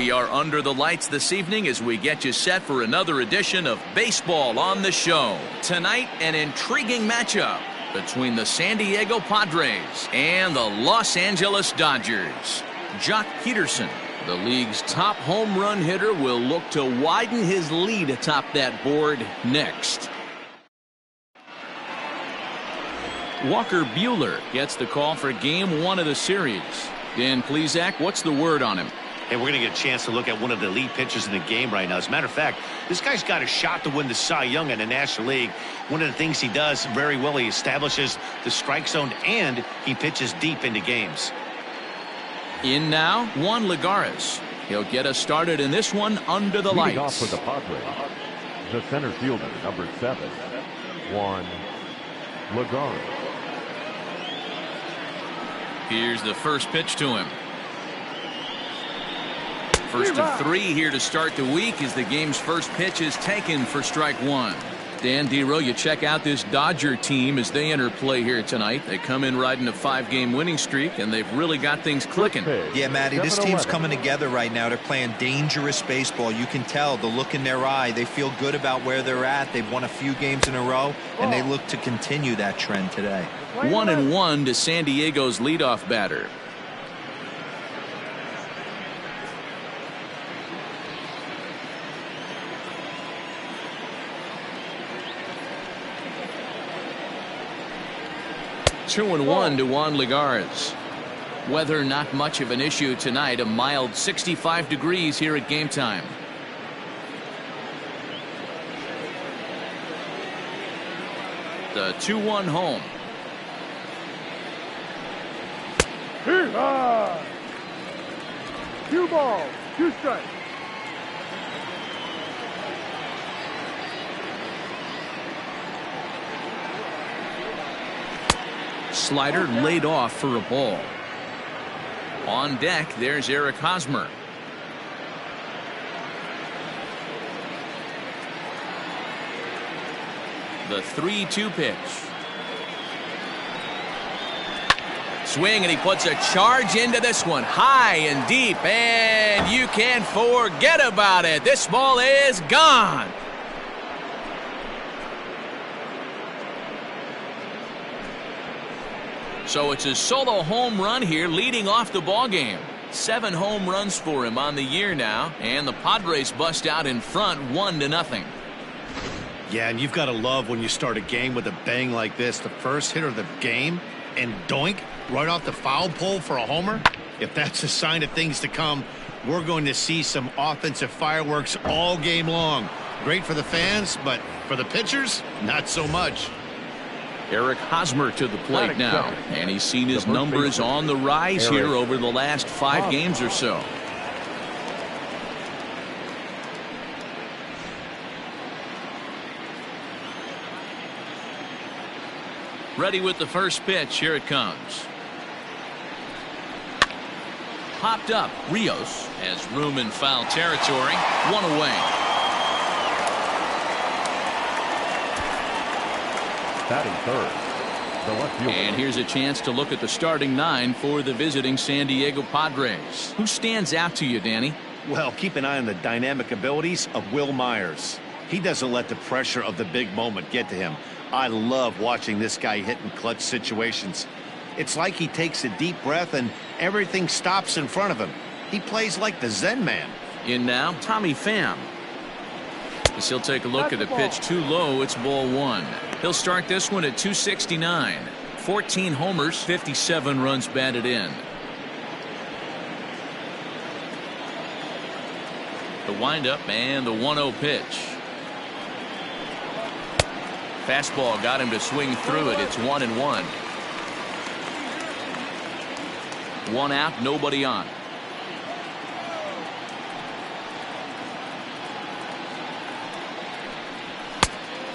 We are under the lights this evening as we get you set for another edition of Baseball on the Show. Tonight, an intriguing matchup between the San Diego Padres and the Los Angeles Dodgers. Jock Peterson, the league's top home run hitter, will look to widen his lead atop that board next. Walker Buehler gets the call for Game 1 of the series. Dan Plesac, what's the word on him? And we're going to get a chance to look at one of the elite pitchers in the game right now. As a matter of fact, this guy's got a shot to win the Cy Young in the National League. One of the things he does very well, he establishes the strike zone and he pitches deep into games. In now, Juan Lagares. He'll get us started in this one under the lights. Leading off for the Padres, the center fielder, number 7, Juan Lagares. Here's the first pitch to him. First of 3 here to start the week as the game's first pitch is taken for strike 1. Dan Dero, you check out this Dodger team as they enter play here tonight. They come in riding a 5-game winning streak, and they've really got things clicking. Yeah, Matty, this team's coming together right now. They're playing dangerous baseball. You can tell the look in their eye. They feel good about where they're at. They've won a few games in a row, and they look to continue that trend today. 1-1 to San Diego's leadoff batter. Two and 1 to Juan Lagares. Weather not much of an issue tonight. A mild 65 degrees here at game time. The 2-1 home. Two balls, 2 strikes. Slider laid off for a ball. On deck, there's Eric Hosmer. The 3-2 pitch. Swing, and he puts a charge into this one. High and deep, and you can't forget about it. This ball is gone. So it's a solo home run here leading off the ball game. 7 home runs for him on the year now, and the Padres bust out in front 1-0. Yeah, and you've got to love when you start a game with a bang like this. The first hitter of the game, and doink, right off the foul pole for a homer. If that's a sign of things to come, we're going to see some offensive fireworks all game long. Great for the fans, but for the pitchers, not so much. Eric Hosmer to the plate now, and he's seen his numbers on the rise here over the last 5 games or so. Ready with the first pitch. Here it comes. Popped up. Rios has room in foul territory. 1 away. Batting third, the left fielder. And here's a chance to look at the starting 9 for the visiting San Diego Padres. Who stands out to you, Danny? Well, keep an eye on the dynamic abilities of Will Myers. He doesn't let the pressure of the big moment get to him. I love watching this guy hit in clutch situations. It's like he takes a deep breath and everything stops in front of him. He plays like the Zen man. In now, Tommy Pham. As he'll take a look at a pitch too low, it's ball 1. He'll start this one at 269. 14 homers, 57 runs batted in. The windup and the 1-0 pitch. Fastball got him to swing through it. It's 1-1. 1 out, nobody on.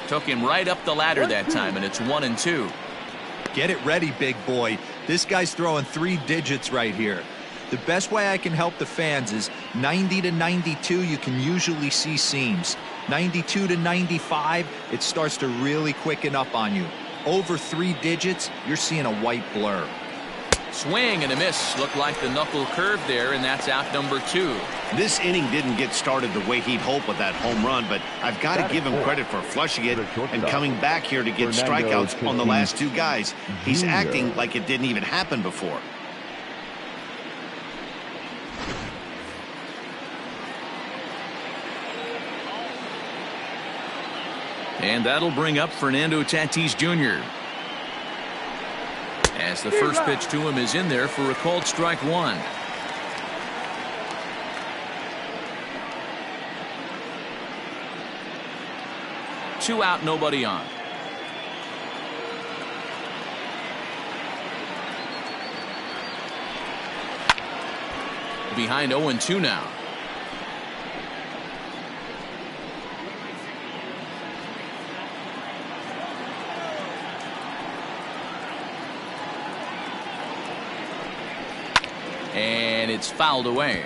Took him right up the ladder that time, and it's 1-2. Get it ready, big boy. This guy's throwing 3 digits right here. The best way I can help the fans is 90 to 92, you can usually see seams. 92 to 95, it starts to really quicken up on you. Over 3 digits, you're seeing a white blur. Swing and a miss. Looked like the knuckle curve there, and that's out number 2. This inning didn't get started the way he'd hoped with that home run, but I've got to give him credit for flushing it and coming back here to get strikeouts on the last 2 guys. He's acting like it didn't even happen before. And that'll bring up Fernando Tatis Jr. as the first pitch to him is in there for a called strike 1. Two out, nobody on. Behind 0-2 now. And it's fouled away.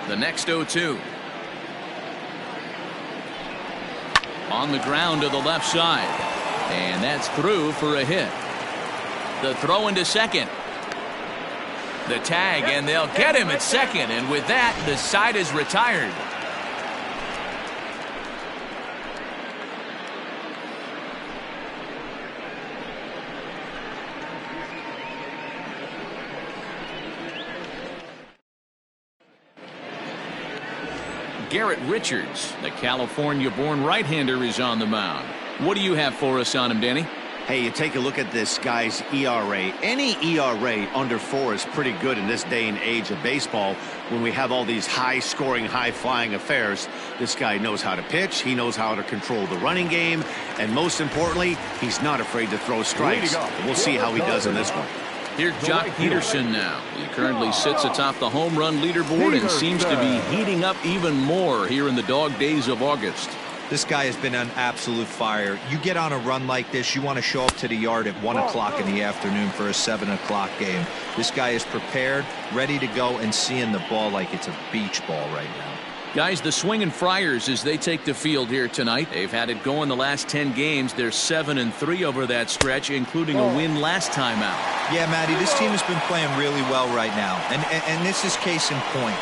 The next 0-2. On the ground to the left side. And that's through for a hit. The throw into second. The tag, and they'll get him at second. And with that, the side is retired. Garrett Richards, the California-born right-hander, is on the mound. What do you have for us on him, Danny? Hey, you take a look at this guy's ERA. Any ERA under 4 is pretty good in this day and age of baseball when we have all these high-scoring, high-flying affairs. This guy knows how to pitch. He knows how to control the running game. And most importantly, he's not afraid to throw strikes. We'll see how he does in this one. Here's Jock Peterson now. He currently sits atop the home run leaderboard and seems to be heating up even more here in the dog days of August. This guy has been on absolute fire. You get on a run like this, you want to show up to the yard at 1 o'clock in the afternoon for a 7 o'clock game. This guy is prepared, ready to go, and seeing the ball like it's a beach ball right now. Guys, the Swingin' Friars, as they take the field here tonight, they've had it going the last 10 games. They're 7-3 over that stretch, including a win last time out. Yeah, Matty, this team has been playing really well right now, and this is case in point.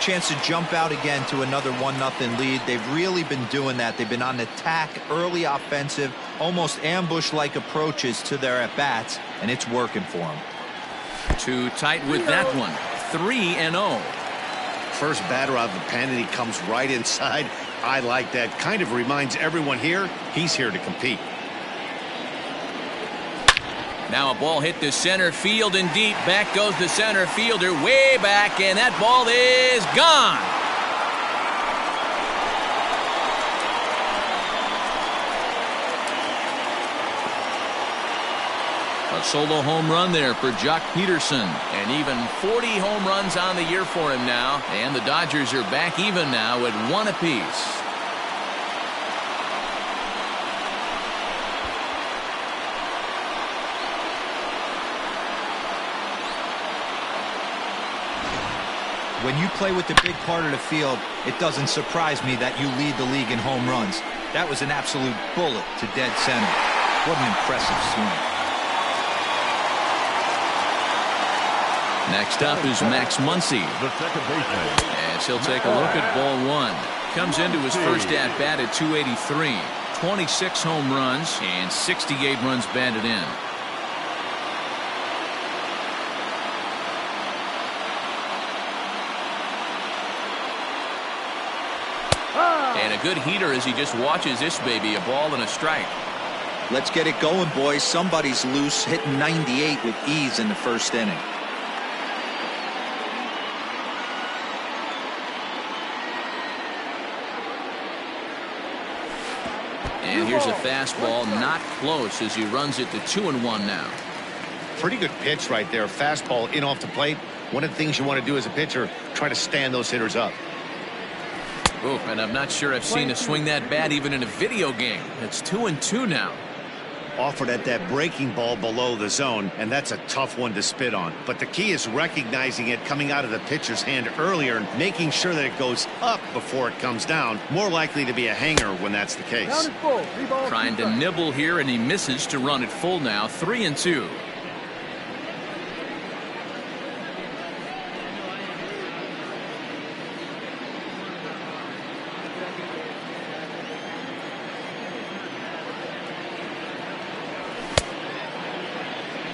Chance to jump out again to another 1-0 lead. They've really been doing that. They've been on attack, early offensive, almost ambush-like approaches to their at-bats, and it's working for them. Too tight with that one. 3-0. First batter out of the pen, and he comes right inside. I like that. Kind of reminds everyone here he's here to compete. Now a ball hit to center field and deep. Back goes the center fielder way back, and that ball is gone. A solo home run there for Jock Peterson, and even 40 home runs on the year for him now, and the Dodgers are back even now at 1 apiece. When you play with the big part of the field, it doesn't surprise me that you lead the league in home runs. That was an absolute bullet to dead center. What an impressive swing. Next up is Max Muncy, The second baseman. as he'll take a look at ball 1. Comes into his first at-bat at 283. 26 home runs and 68 runs batted in. And a good heater as he just watches this baby, a ball and a strike. Let's get it going, boys. Somebody's loose, hitting 98 with ease in the first inning. And here's a fastball, not close, as he runs it to 2-1 now. Pretty good pitch right there. Fastball in off the plate. One of the things you want to do as a pitcher, try to stand those hitters up. Oh, and I'm not sure I've seen a swing that bad even in a video game. It's 2-2 now. offered at that breaking ball below the zone, and that's a tough one to spit on. But the key is recognizing it coming out of the pitcher's hand earlier and making sure that it goes up before it comes down. More likely to be a hanger when that's the case. Trying to nibble here, and he misses to run it full now. 3-2.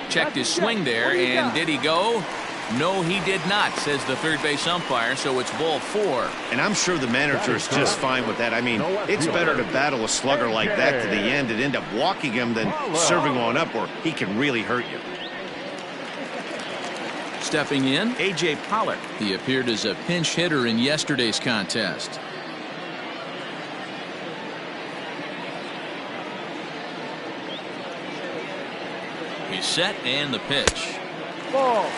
Checked his swing there, and did he go? No, he did not, says the third base umpire, so it's ball 4. And I'm sure the manager is just fine with that. I mean, it's better to battle a slugger like that to the end and end up walking him than serving one up where he can really hurt you. Stepping in, A.J. Pollock. He appeared as a pinch hitter in yesterday's contest. He's set, and the pitch. Ball.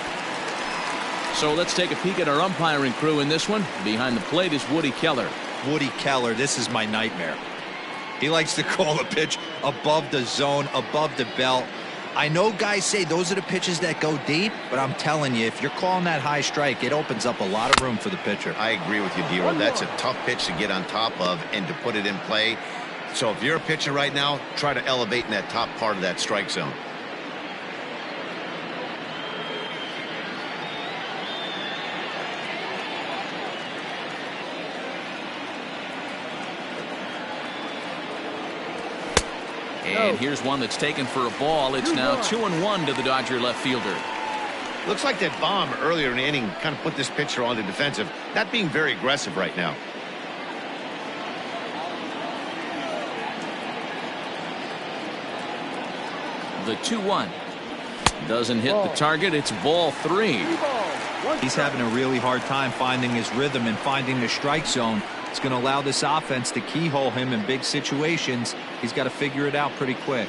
So let's take a peek at our umpiring crew in this one. Behind the plate is Woody Keller. Woody Keller, this is my nightmare. He likes to call a pitch above the zone, above the belt. I know guys say those are the pitches that go deep, but I'm telling you, if you're calling that high strike, it opens up a lot of room for the pitcher. I agree with you, D-Roy. That's a tough pitch to get on top of and to put it in play. So if you're a pitcher right now, try to elevate in that top part of that strike zone. And here's one that's taken for a ball. It's now 2-1 to the Dodger left fielder. Looks like that bomb earlier in the inning kind of put this pitcher on the defensive, not being very aggressive right now. The 2-1 doesn't hit the target. It's ball 3. He's having a really hard time finding his rhythm and finding the strike zone. It's going to allow this offense to keyhole him in big situations. He's got to figure it out pretty quick.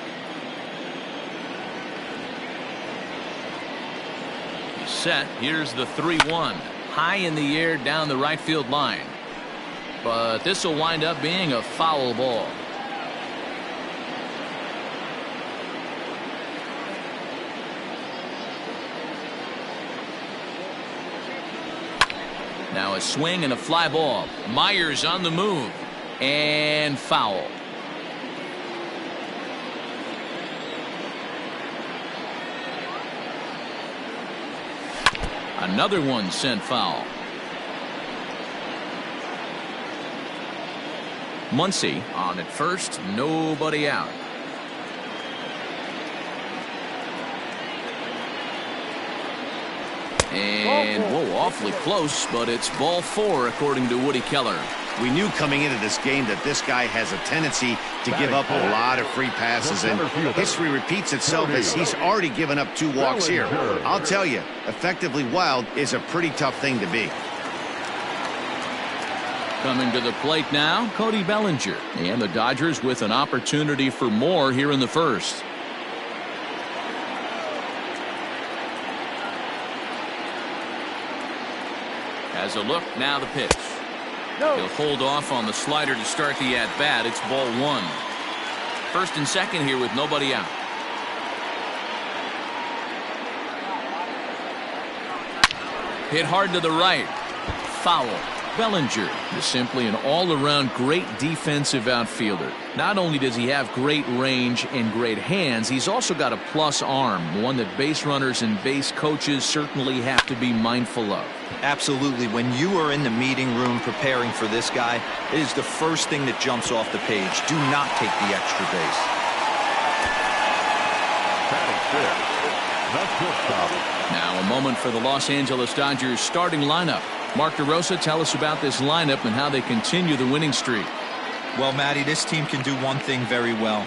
He's set. Here's the 3-1. High in the air down the right field line. But this will wind up being a foul ball. Now a swing and a fly ball. Myers on the move. And foul. Another one sent foul. Muncy on at first. Nobody out. And, whoa, awfully close, but it's ball 4 according to Woody Keller. We knew coming into this game that this guy has a tendency to give up a lot of free passes, and history repeats itself as he's already given up 2 walks here. I'll tell you, effectively wild is a pretty tough thing to be. Coming to the plate now, Cody Bellinger. And the Dodgers with an opportunity for more here in the first. As a look, now the pitch. He'll hold off on the slider to start the at-bat. It's ball 1. First and second here with nobody out. Hit hard to the right. Foul. Bellinger is simply an all-around great defensive outfielder. Not only does he have great range and great hands, he's also got a plus arm, one that base runners and base coaches certainly have to be mindful of. Absolutely. When you are in the meeting room preparing for this guy, it is the first thing that jumps off the page. Do not take the extra base. Now a moment for the Los Angeles Dodgers starting lineup. Mark DeRosa, tell us about this lineup and how they continue the winning streak. Well, Matty, this team can do one thing very well.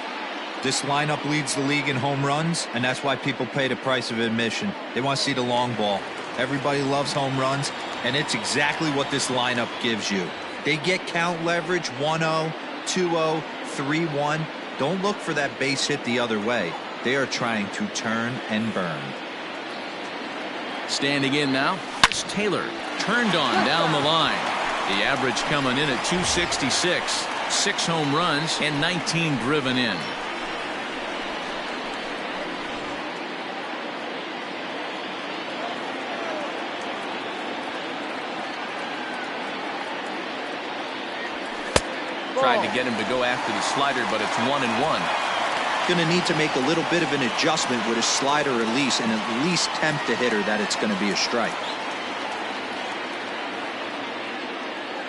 This lineup leads the league in home runs, and that's why people pay the price of admission. They want to see the long ball. Everybody loves home runs, and it's exactly what this lineup gives you. They get count leverage 1-0, 2-0, 3-1. Don't look for that base hit the other way. They are trying to turn and burn. Standing in now, Chris Taylor. Turned on down the line. The average coming in at 266. 6 home runs and 19 driven in. Tried to get him to go after the slider, but it's 1-1. Going to need to make a little bit of an adjustment with his slider release and at least tempt the hitter that it's going to be a strike.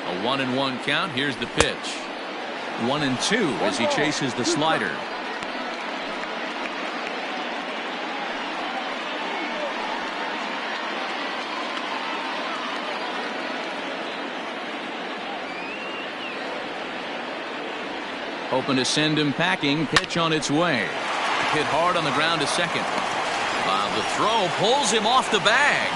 A 1-1 count. Here's the pitch. 1-2 as he chases the slider. Hoping to send him packing. Pitch on its way. Hit hard on the ground to second. While the throw pulls him off the bag.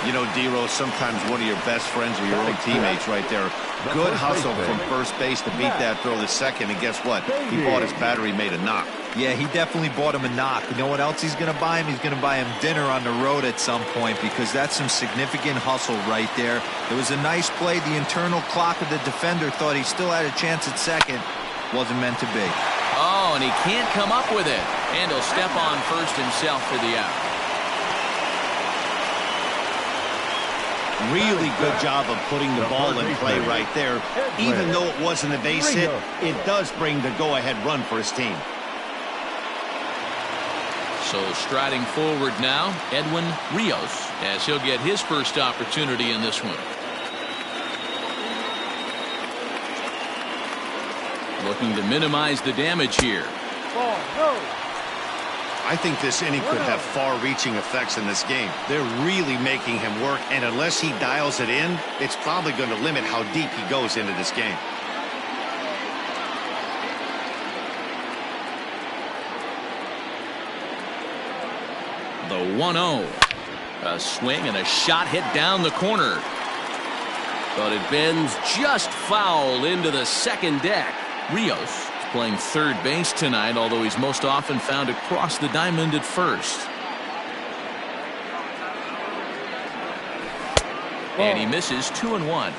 You know, D-Rose, sometimes one of your best friends or your own teammates right there. Good hustle from first base to beat that throw to second. And guess what? He bought his battery made a knock. Yeah, he definitely bought him a knock. You know what else he's going to buy him? He's going to buy him dinner on the road at some point, because that's some significant hustle right there. It was a nice play. The internal clock of the defender thought he still had a chance at second. Wasn't meant to be. Oh, and he can't come up with it. And he'll step on first himself for the out. Really good job of putting the ball in play right there. Even though it wasn't a base hit, it does bring the go-ahead run for his team. So striding forward now, Edwin Rios, as he'll get his first opportunity in this one. Looking to minimize the damage here. I think this inning could have far-reaching effects in this game. They're really making him work, and unless he dials it in, it's probably going to limit how deep he goes into this game. The 1-0. A swing and a shot hit down the corner. But it bends just foul into the second deck. Rios is playing third base tonight, although he's most often found across the diamond at first. And he misses 2-1.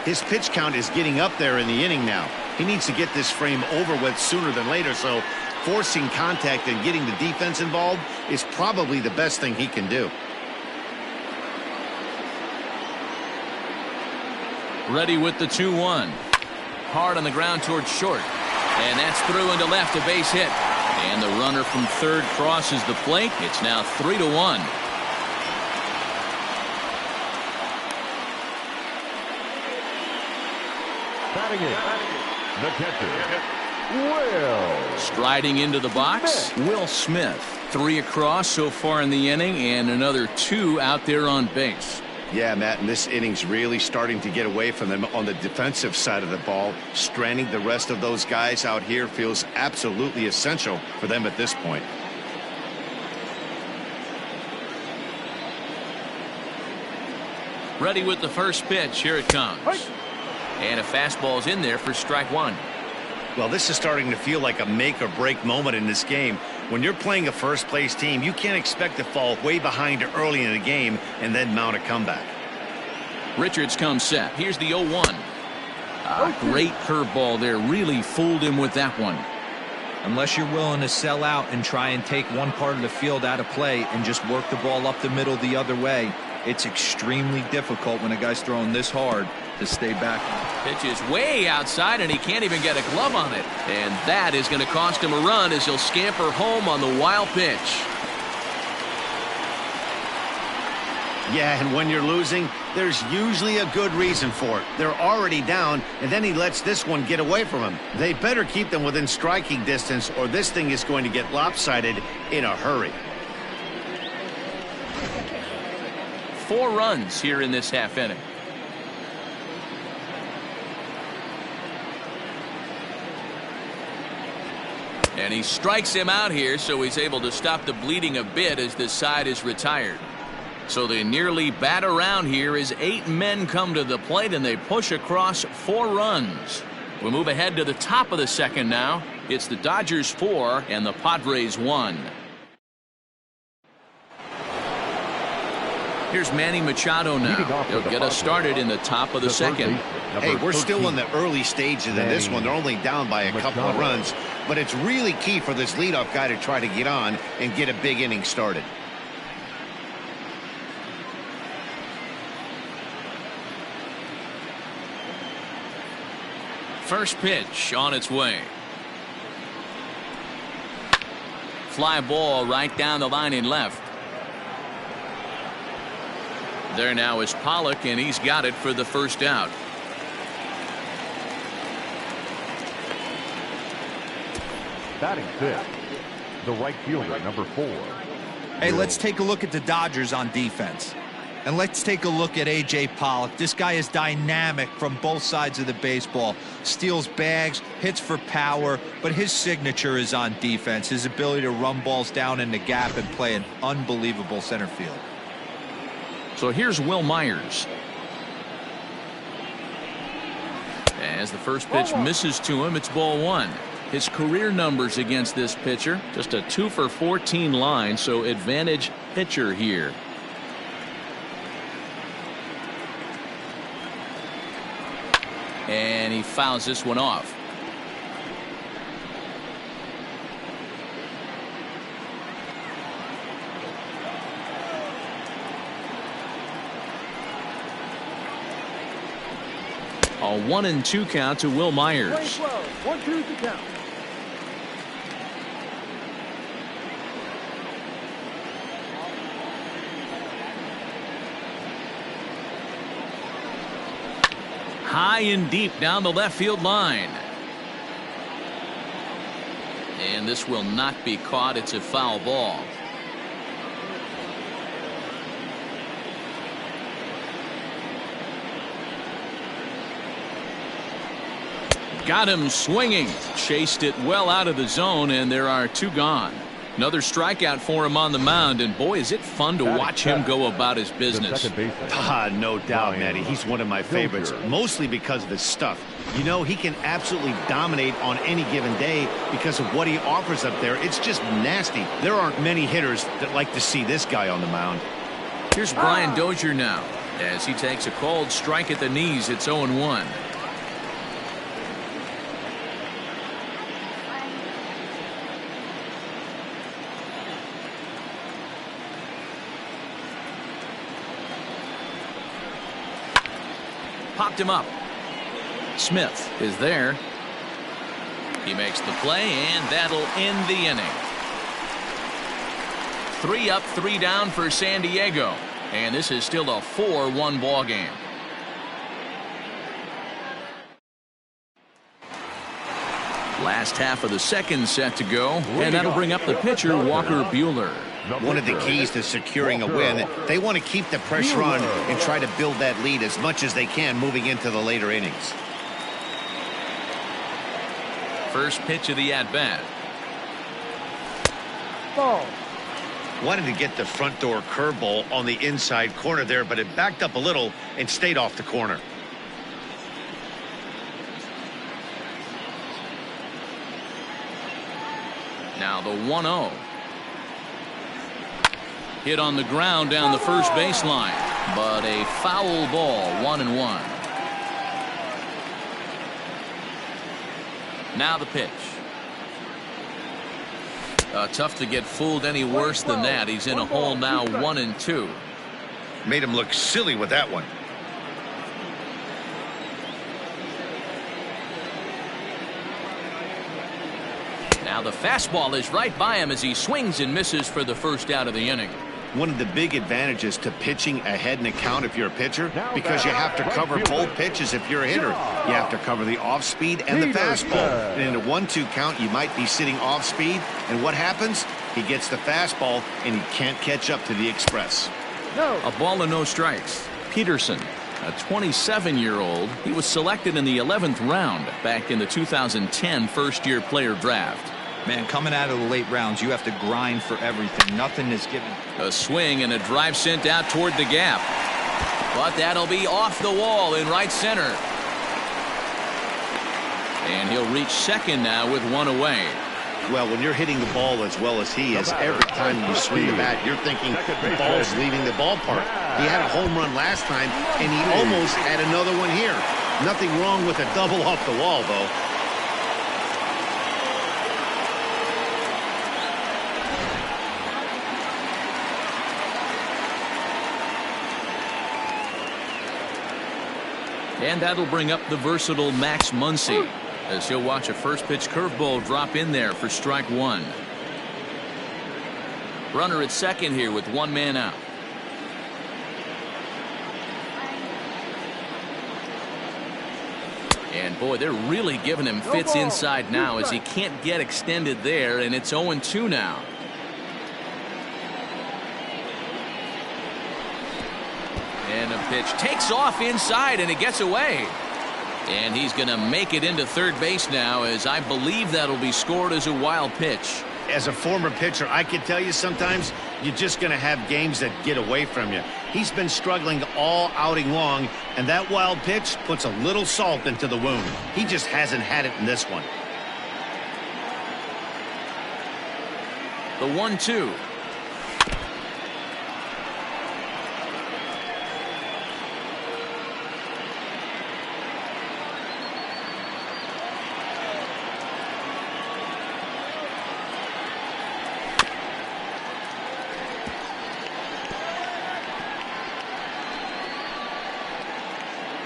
His pitch count is getting up there in the inning now. He needs to get this frame over with sooner than later, so forcing contact and getting the defense involved is probably the best thing he can do. Ready with the 2-1. Hard on the ground towards short. And that's through into left, a base hit. And the runner from third crosses the plate. It's now 3-1. Batting it, the catcher, Will. Striding into the box, Will Smith. 3 across so far in the inning, and another 2 out there on base. Yeah, Matt, and this inning's really starting to get away from them on the defensive side of the ball. Stranding the rest of those guys out here feels absolutely essential for them at this point. Ready with the first pitch. Here it comes. And a fastball's in there for strike 1. Well, this is starting to feel like a make or break moment in this game. When you're playing a first place team, you can't expect to fall way behind early in the game and then mount a comeback. Richards comes set. Here's the 0-1. Great curveball there. Really fooled him with that one. Unless you're willing to sell out and try and take one part of the field out of play and just work the ball up the middle the other way, it's extremely difficult when a guy's throwing this hard to stay back. Pitch is way outside, and he can't even get a glove on it. And that is going to cost him a run as he'll scamper home on the wild pitch. Yeah, and when you're losing, there's usually a good reason for it. They're already down, and then he lets this one get away from him. They better keep them within striking distance, or this thing is going to get lopsided in a hurry. 4 runs here in this half inning. And he strikes him out here, so he's able to stop the bleeding a bit as this side is retired. So they nearly bat around here as 8 men come to the plate, and they push across 4 runs. We'll move ahead to the top of the second now. It's the Dodgers 4 and the Padres 1. Here's Manny Machado now. He'll get us started in the top of the second. Hey, we're still in the early stages of this one. They're only down by a couple of runs, but it's really key for this leadoff guy to try to get on and get a big inning started. First pitch on its way. Fly ball right down the line in left. There now is Pollock, and he's got it for the first out. Batting fifth, the right fielder, number 4. Hey, let's take a look at the Dodgers on defense. And let's take a look at A.J. Pollock. This guy is dynamic from both sides of the baseball. Steals bags, hits for power, but his signature is on defense. His ability to run balls down in the gap and play an unbelievable center field. So here's Will Myers. As the first pitch misses to him, it's ball 1. His career numbers against this pitcher, just a 2 for 14 line, so advantage pitcher here. And he fouls this one off. A 1-2 count to Will Myers. 1-2 to count. High and deep down the left field line. And this will not be caught. It's a foul ball. Got him swinging. Chased it well out of the zone, and there are 2 gone. Another strikeout for him on the mound, and boy, is it fun to watch him go about his business. No doubt, Matty. He's one of my favorites, mostly because of his stuff. You know, he can absolutely dominate on any given day because of what he offers up there. It's just nasty. There aren't many hitters that like to see this guy on the mound. Here's Brian Dozier now, as he takes a cold strike at the knees. It's 0-1. Popped him up. Smith is there. He makes the play, and that'll end the inning. 3 up, 3 down for San Diego, and this is still a 4-1 ball game. Last half of the second set to go, and that'll bring up the pitcher, Walker Buehler. One of the keys to securing a win, they want to keep the pressure on and try to build that lead as much as they can moving into the later innings. First pitch of the at-bat. Ball. Wanted to get the front door curveball on the inside corner there, but it backed up a little and stayed off the corner. Now the 1-0. Hit on the ground down the first baseline, but a foul ball. 1-1. Now the pitch. Tough to get fooled any worse than that. He's in a hole now. 1-2. Made him look silly with that one. Now the fastball is right by him as he swings and misses for the first out of the inning. One of the big advantages to pitching ahead in a count if you're a pitcher, because you have to cover both pitches if you're a hitter. You have to cover the off speed and the fastball. And in a 1-2 count, you might be sitting off speed, and what happens? He gets the fastball and he can't catch up to the express. A ball and no strikes. Peterson, a 27-year-old. He was selected in the 11th round back in the 2010 first-year player draft. Man, coming out of the late rounds, you have to grind for everything. Nothing is given. A swing and a drive sent out toward the gap. But that'll be off the wall in right center. And he'll reach second now with 1 away. Well, when you're hitting the ball as well as he is, every time you swing the bat, you're thinking the ball's leaving the ballpark. He had a home run last time, and he almost had another one here. Nothing wrong with a double off the wall, though. And that'll bring up the versatile Max Muncy. as he'll watch a first pitch curveball drop in there for strike one. Runner at second here with one man out. And boy, they're really giving him fits inside now as he can't get extended there, and it's 0-2 now. And a pitch takes off inside, and it gets away. And he's going to make it into third base now, as I believe that'll be scored as a wild pitch. As a former pitcher, I can tell you sometimes you're just going to have games that get away from you. He's been struggling all outing long, and that wild pitch puts a little salt into the wound. He just hasn't had it in this one. The 1-2.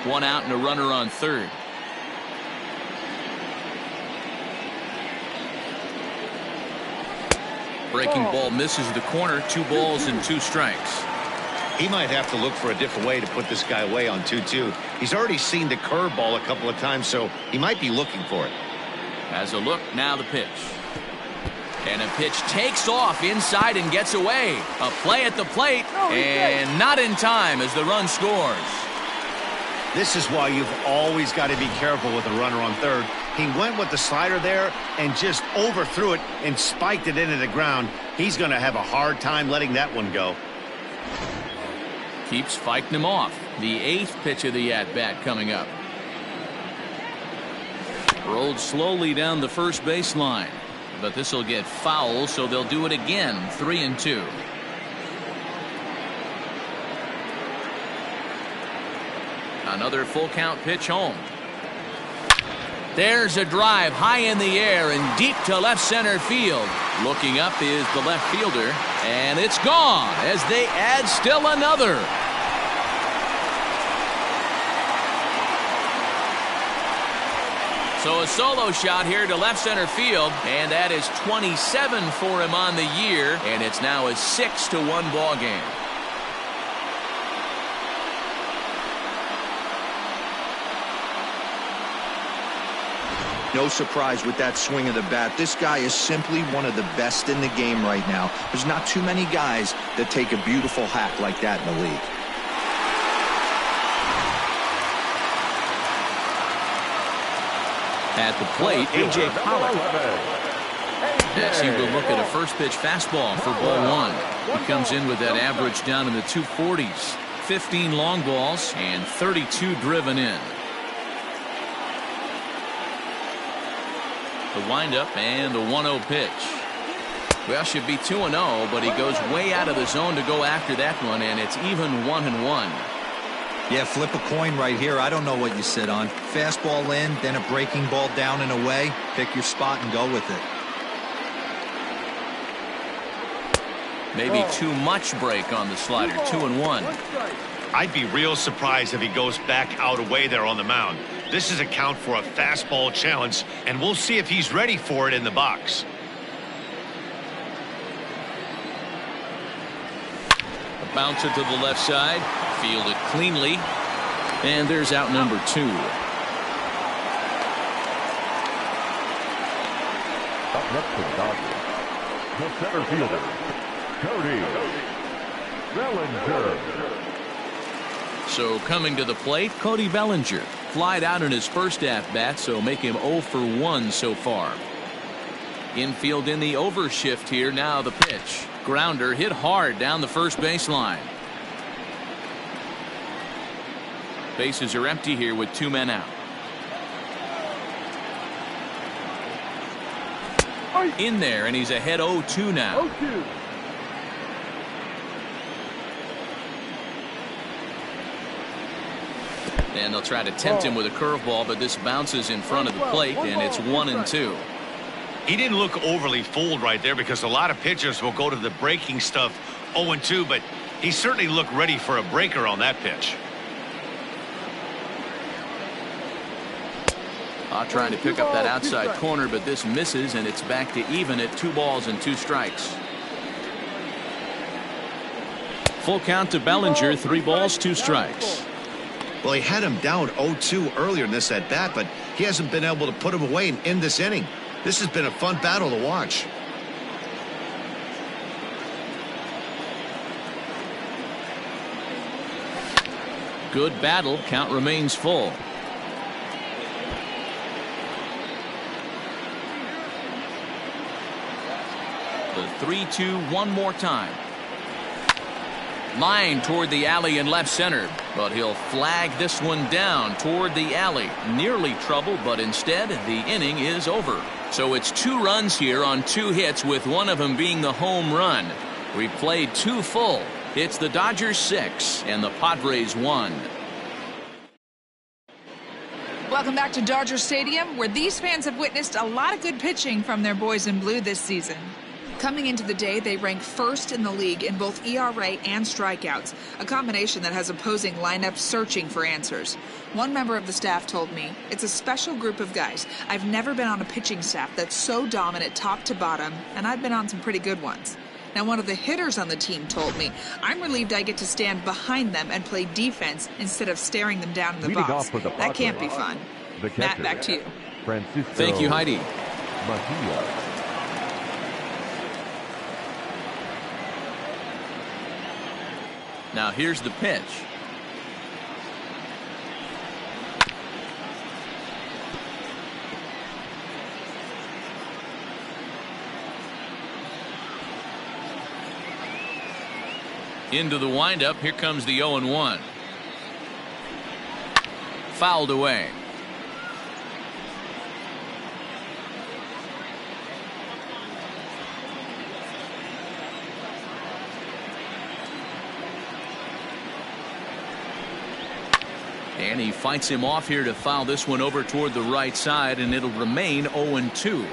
One out and a runner on third. Breaking ball misses the corner. 2 balls and 2 strikes. He might have to look for a different way to put this guy away on 2-2. He's already seen the curveball a couple of times, so he might be looking for it. As a look, now the pitch. And a pitch takes off inside and gets away. A play at the plate, and not in time as the run scores. This is why you've always got to be careful with a runner on third. He went with the slider there and just overthrew it and spiked it into the ground. He's going to have a hard time letting that one go. Keeps fighting him off. The 8th pitch of the at-bat coming up. Rolled slowly down the first baseline. But this will get foul, so they'll do it again. 3-2. Another full count pitch home. There's a drive high in the air and deep to left center field. Looking up is the left fielder, and it's gone as they add still another. So a solo shot here to left center field, and that is 27 for him on the year, and it's now a 6-1 ball game. No surprise with that swing of the bat. This guy is simply one of the best in the game right now. There's not too many guys that take a beautiful hack like that in the league. At the plate, A.J. Pollock. As he will look at a first pitch fastball for ball 1. He comes in with that average down in the 240s. 15 long balls and 32 driven in. The windup and the 1-0 pitch. Well, should be 2-0, but he goes way out of the zone to go after that one, and it's even 1-1. Yeah, flip a coin right here. I don't know what you sit on. Fastball in, then a breaking ball down and away. Pick your spot and go with it. Maybe too much break on the slider. 2-1. I'd be real surprised if he goes back out away there on the mound. This is a count for a fastball challenge, and we'll see if he's ready for it in the box. A bouncer to the left side, fielded cleanly, and there's out number 2. Up next to the Dodgers, the center fielder, Cody Bellinger. So coming to the plate, Cody Bellinger. Flied out in his first at-bat, so make him 0 for 1 so far. Infield in the overshift here. Now the pitch. Grounder hit hard down the first baseline. Bases are empty here with 2 men out. In there, and he's ahead 0-2 now. And they'll try to tempt him with a curveball, but this bounces in front of the plate, and it's 1-2. He didn't look overly fooled right there because a lot of pitchers will go to the breaking stuff 0-2, but he certainly looked ready for a breaker on that pitch. Trying to pick up that outside corner, but this misses, and it's back to even at 2 balls and 2 strikes. Full count to Bellinger, 3 balls, 2 strikes. Well, he had him down 0-2 earlier in this at bat, but he hasn't been able to put him away and end this inning. This has been a fun battle to watch. Good battle. Count remains full. The 3-2 one more time. Line toward the alley in left center, but he'll flag this one down toward the alley. Nearly trouble, but instead the inning is over. So it's 2 runs here on 2 hits, with one of them being the home run. We've played 2 full. It's the Dodgers 6 and the Padres 1. Welcome back to Dodger Stadium, where these fans have witnessed a lot of good pitching from their boys in blue this season. Coming into the day, they rank first in the league in both ERA and strikeouts, a combination that has opposing lineups searching for answers. One member of the staff told me, "It's a special group of guys. I've never been on a pitching staff that's so dominant top to bottom, and I've been on some pretty good ones." Now, one of the hitters on the team told me, "I'm relieved I get to stand behind them and play defense instead of staring them down in the box. That can't be fun." Matt, back to you. Thank you, Heidi. Now here's the pitch. Into the windup. Here comes the 0-1. Fouled away. And he fights him off here to foul this one over toward the right side, and it'll remain 0-2.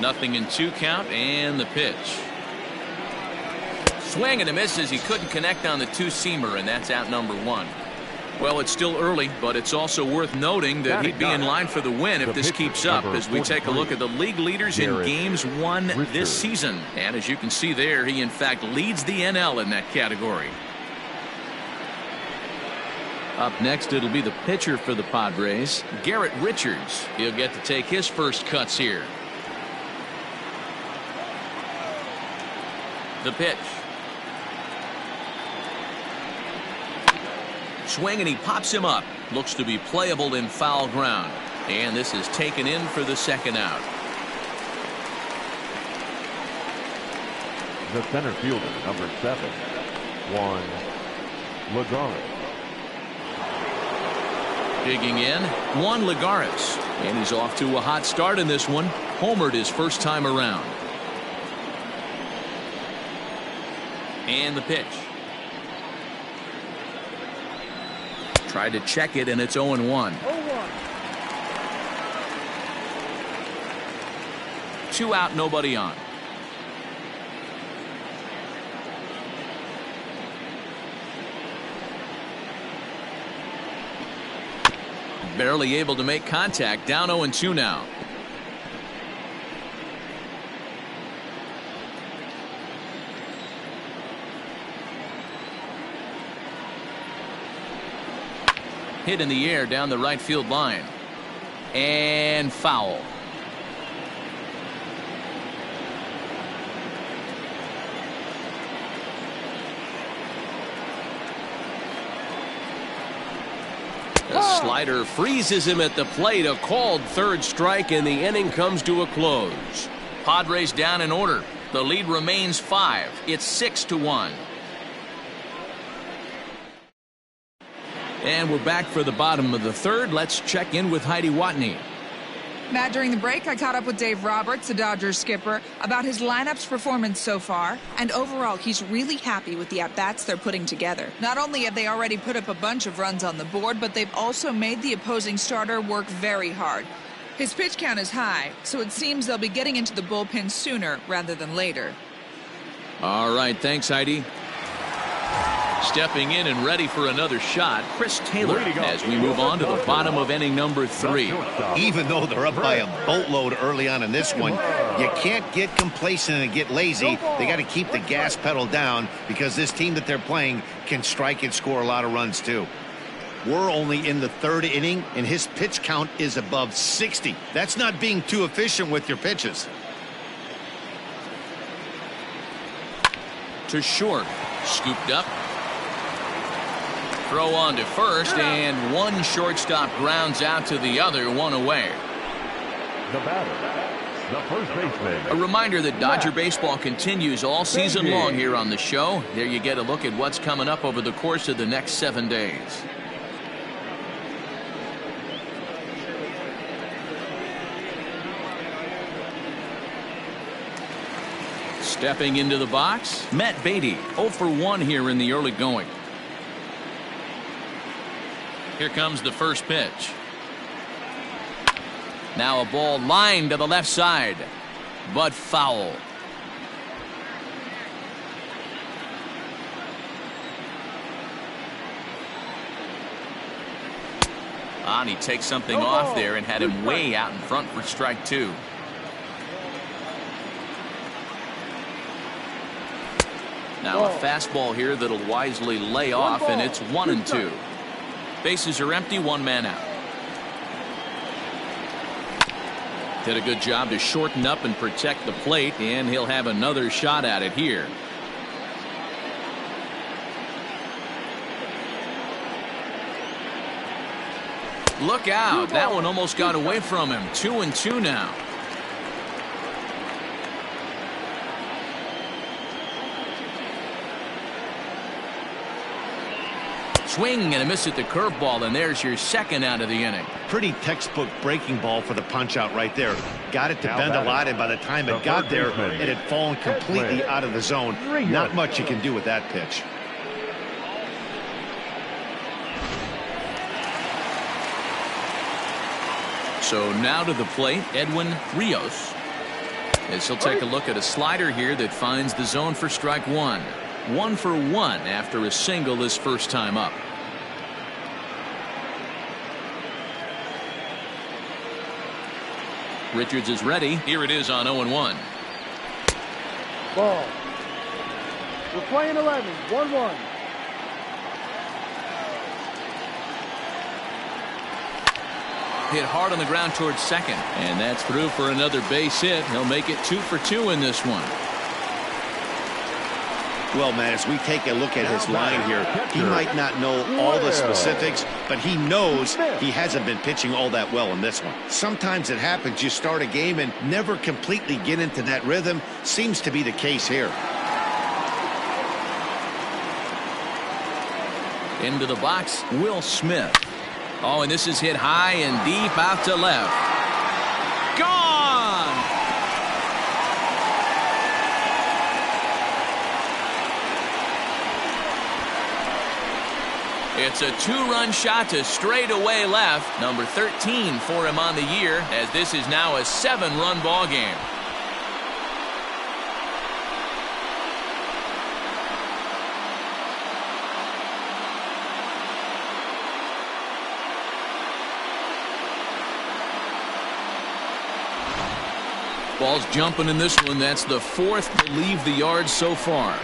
Nothing in 2 count, and the pitch. Swing and a miss as he couldn't connect on the 2-seamer, and that's out number 1. Well, it's still early, but it's also worth noting that he'd be in line for the win if this keeps up, as we take a look at the league leaders in games won this season. And as you can see there, he in fact leads the NL in that category. Up next, it'll be the pitcher for the Padres, Garrett Richards. He'll get to take his first cuts here. The pitch. Swing, and he pops him up. Looks to be playable in foul ground. And this is taken in for the second out. The center fielder, number 7, Juan Lagares. Digging in, Juan Lagares. And he's off to a hot start in this one. Homered his first time around. And the pitch. Tried to check it, and it's 0-1. 2 out, nobody on. Barely able to make contact. Down 0-2 now. Hit in the air down the right field line. And foul. The slider freezes him at the plate. A called 3rd strike, and the inning comes to a close. Padres down in order. The lead remains 5. It's 6-1. And we're back for the bottom of the 3rd. Let's check in with Heidi Watney. Matt, during the break, I caught up with Dave Roberts, the Dodgers skipper, about his lineup's performance so far. And overall, he's really happy with the at-bats they're putting together. Not only have they already put up a bunch of runs on the board, but they've also made the opposing starter work very hard. His pitch count is high, so it seems they'll be getting into the bullpen sooner rather than later. All right, thanks, Heidi. Stepping in and ready for another shot, Chris Taylor, as we move on to the bottom of inning number 3. Even though they're up by a boatload early on in this one, you can't get complacent and get lazy. They got to keep the gas pedal down because this team that they're playing can strike and score a lot of runs too. We're only in the 3rd inning, and his pitch count is above 60. That's not being too efficient with your pitches. To short, scooped up. Throw on to first, and one shortstop grounds out to the other, one away. The batter, the first baseman. A reminder that Dodger baseball continues all season long here on the show. There you get a look at what's coming up over the course of the next 7 days. Stepping into the box, Matt Beatty, 0 for 1 here in the early going. Here comes the first pitch. Now a ball lined to the left side, but foul. And he takes something off there and had him way out in front for strike 2. Now a fastball here that'll wisely lay off, and it's 1-2. Bases are empty, 1 man out. Did a good job to shorten up and protect the plate, and he'll have another shot at it here. Look out. That one almost got away from him. 2-2 now. Swing and a miss at the curveball, and there's your second out of the inning. Pretty textbook breaking ball for the punch out right there. Got it to bend a lot, and by the time it got there, it had fallen completely out of the zone. Not much you can do with that pitch. So now to the plate, Edwin Rios, as he'll take a look at a slider here that finds the zone for strike 1. 1 for 1 after a single his first time up. Richards is ready. Here it is on 0-1. Ball. We're playing 11. 1-1. Hit hard on the ground towards second, and that's through for another base hit. He'll make it 2 for 2 in this one. Well, man, as we take a look at his line here, he might not know all the specifics, but he knows he hasn't been pitching all that well in this one. Sometimes it happens. You start a game and never completely get into that rhythm. Seems to be the case here. Into the box, Will Smith. Oh, and this is hit high and deep out to left. Gone! It's a 2-run shot to straightaway left. Number 13 for him on the year, as this is now a 7-run ball game. Ball's jumping in this one. That's the 4th to leave the yard so far.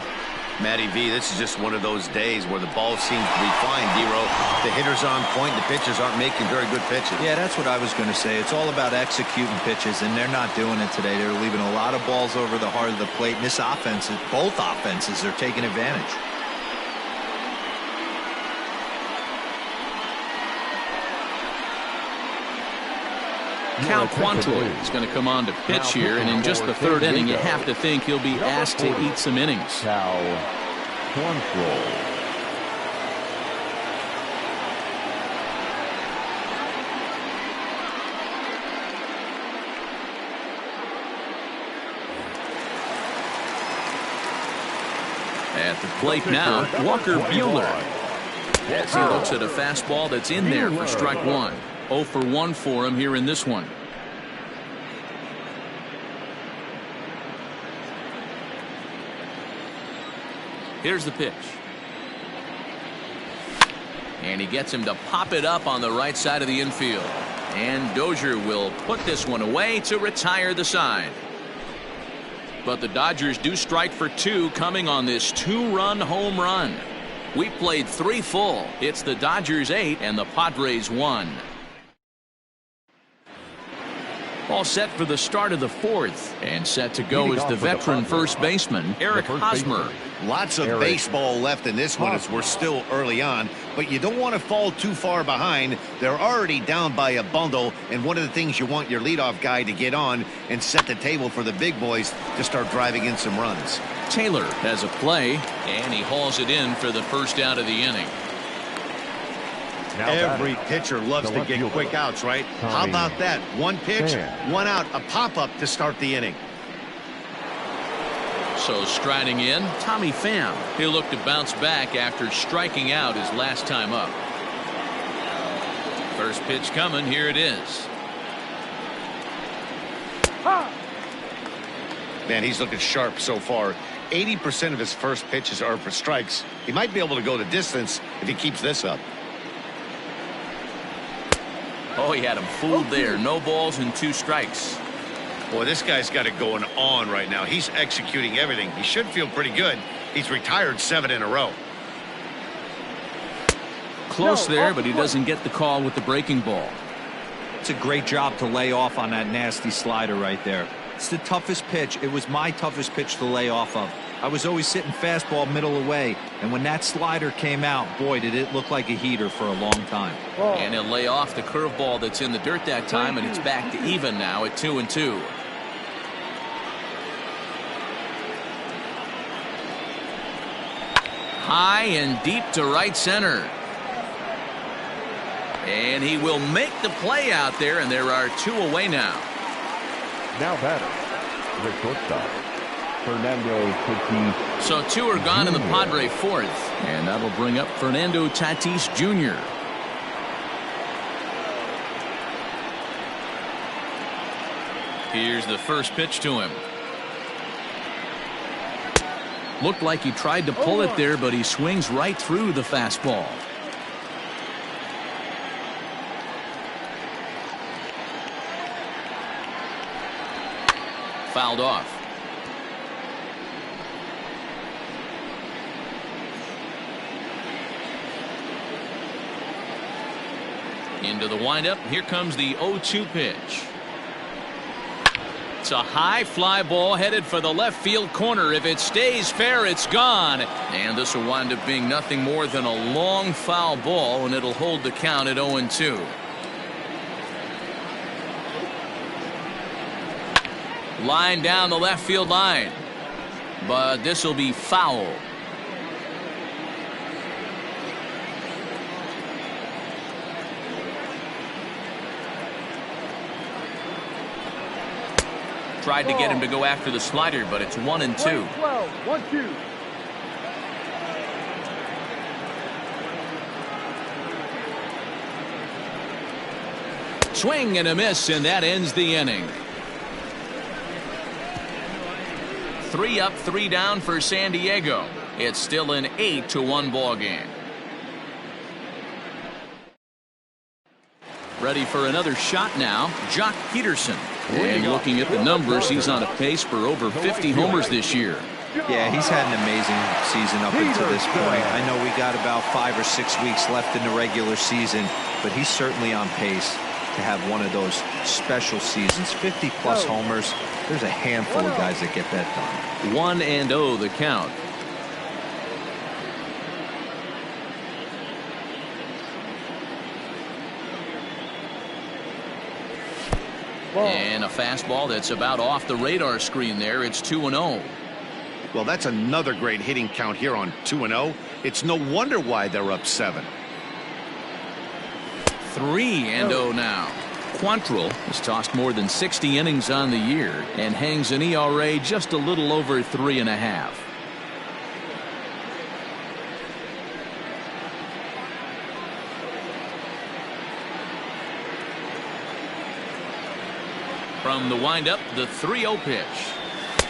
Matty V, this is just one of those days where the ball seems to be flying, D-Row. The hitters on point, the pitchers aren't making very good pitches. Yeah, that's what I was going to say. It's all about executing pitches, and they're not doing it today. They're leaving a lot of balls over the heart of the plate, and this offense, both offenses are taking advantage. Cal Quantrill is going to come on to pitch here, and in just the 3rd inning, you have to think he'll be asked to eat some innings. Cal Quantrill. At the plate now, Walker Buehler. As he looks at a fastball that's in there for strike 1. 0 for 1 for him here in this one. Here's the pitch. And he gets him to pop it up on the right side of the infield. And Dozier will put this one away to retire the side. But the Dodgers do strike for 2 coming on this 2-run home run. We played 3 full. It's the Dodgers 8 and the Padres 1. All set for the start of the 4th. And set to go is the veteran first baseman, Eric Hosmer. Lots of baseball left in this one as we're still early on, but you don't want to fall too far behind. They're already down by a bundle, and one of the things you want your leadoff guy to get on and set the table for the big boys to start driving in some runs. Taylor has a play, and he hauls it in for the first out of the inning. Every pitcher loves to get quick outs, right? How about that? One pitch, one out, a pop-up to start the inning. So striding in, Tommy Pham. He'll look to bounce back after striking out his last time up. First pitch coming. Here it is. Man, he's looking sharp so far. 80% of his first pitches are for strikes. He might be able to go the distance if he keeps this up. Oh, he had him fooled there. No balls and 2 strikes. Boy, this guy's got it going on right now. He's executing everything. He should feel pretty good. He's retired 7 in a row. Close there, but he doesn't get the call with the breaking ball. It's a great job to lay off on that nasty slider right there. It's the toughest pitch. It was my toughest pitch to lay off of. I was always sitting fastball middle away, and when that slider came out, boy, did it look like a heater for a long time. And he'll lay off the curveball that's in the dirt that time, and it's back to even now at 2-2. High and deep to right center. And he will make the play out there, and there are 2 away now. Now batter, the shortstop, Fernando Tatis. So 2 are gone in the Padre 4th, and that'll bring up Fernando Tatis Jr. Here's the first pitch to him. Looked like he tried to pull it there, but he swings right through the fastball. Fouled off. Into the windup. Here comes the 0-2 pitch. It's a high fly ball headed for the left field corner. If it stays fair, it's gone. And this will wind up being nothing more than a long foul ball, and it'll hold the count at 0-2. Line down the left field line, but this will be foul. Tried to get him to go after the slider, but it's 1-2. 1-2. Swing and a miss, and that ends the inning. 3 up, 3 down for San Diego. It's still an 8-1 ball game. Ready for another shot now, Jock Peterson. And looking at the numbers, he's on a pace for over 50 homers this year. Yeah, he's had an amazing season up until this point. I know we got about 5 or 6 weeks left in the regular season, but he's certainly on pace to have one of those special seasons. 50-plus homers. There's a handful of guys that get that done. 1-0 the count. And a fastball that's about off the radar screen there. It's 2-0. Well, that's another great hitting count here on 2-0. It's no wonder why they're up 7. 3-0 now. Quantrill has tossed more than 60 innings on the year and hangs an ERA just a little over 3.5. From the windup, the 3-0 pitch.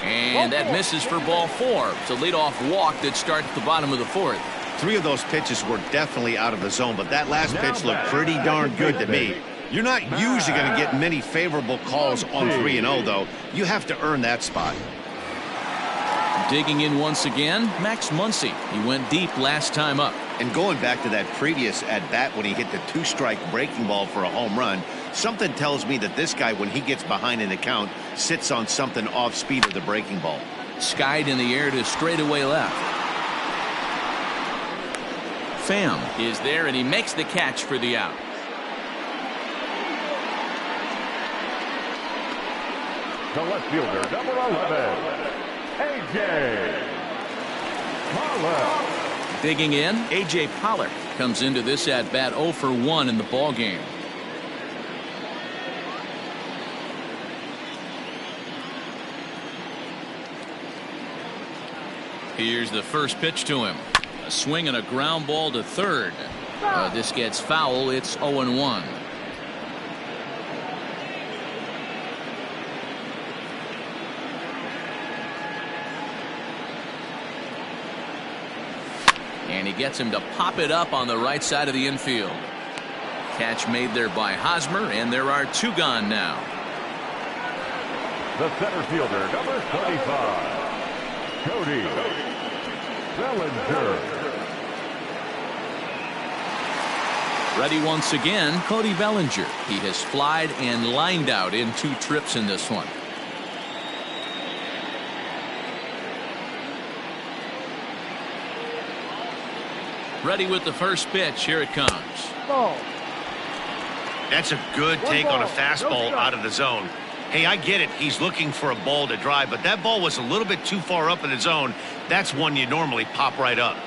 And that misses for ball 4. It's a leadoff walk that starts the bottom of the 4th. 3 of those pitches were definitely out of the zone, but that last pitch looked pretty darn good to me. You're not usually going to get many favorable calls on 3-0, though. You have to earn that spot. Digging in once again, Max Muncy. He went deep last time up. And going back to that previous at-bat when he hit the 2-strike breaking ball for a home run, something tells me that this guy, when he gets behind in the count, sits on something off speed of the breaking ball. Skied in the air to straightaway left. Pham is there, and he makes the catch for the out. The left fielder, number 11, A.J. Pollock. Digging in, A.J. Pollock comes into this at-bat 0 for 1 in the ball game. Here's the first pitch to him. A swing and a ground ball to third. This gets foul. It's 0-1. And he gets him to pop it up on the right side of the infield. Catch made there by Hosmer, and there are 2 gone now. The center fielder, number 35, Cody Bellinger. Ready once again, Cody Bellinger. He has flied and lined out in 2 trips in this one. Ready with the first pitch. Here it comes. Ball. That's a good take on a fastball out of the zone. Hey, I get it. He's looking for a ball to drive, but that ball was a little bit too far up in the zone. That's one you normally pop right up.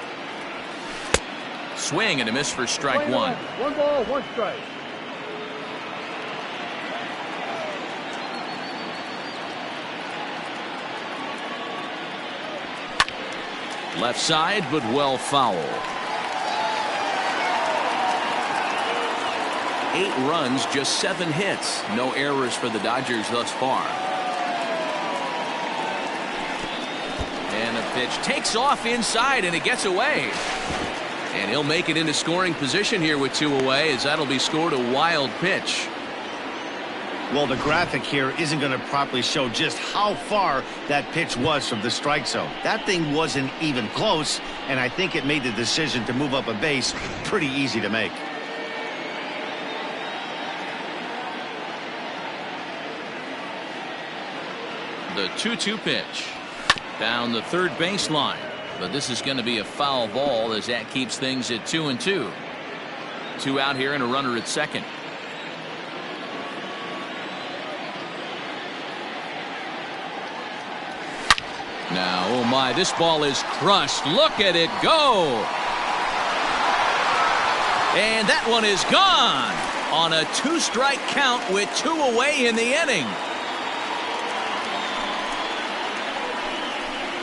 Swing and a miss for strike 1. 1 ball, 1 strike. Left side, but well foul. 8 runs, just 7 hits. No errors for the Dodgers thus far. And a pitch takes off inside, and it gets away. And he'll make it into scoring position here with 2 away, as that'll be scored a wild pitch. Well, the graphic here isn't going to properly show just how far that pitch was from the strike zone. That thing wasn't even close, and I think it made the decision to move up a base pretty easy to make. The 2-2 pitch down the third baseline, but this is going to be a foul ball, as that keeps things at 2-2. 2 out here and a runner at second. Now, oh my, this ball is crushed. Look at it go. And that one is gone on a 2-strike count with 2 away in the inning.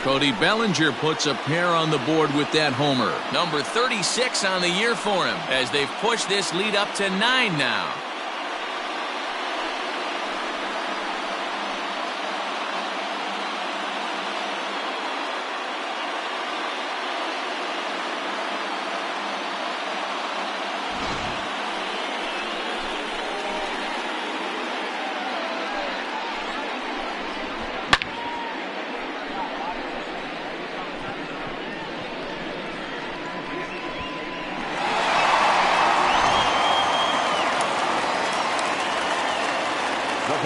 Cody Bellinger puts a pair on the board with that homer. Number 36 on the year for him, as they've pushed this lead up to 9 now.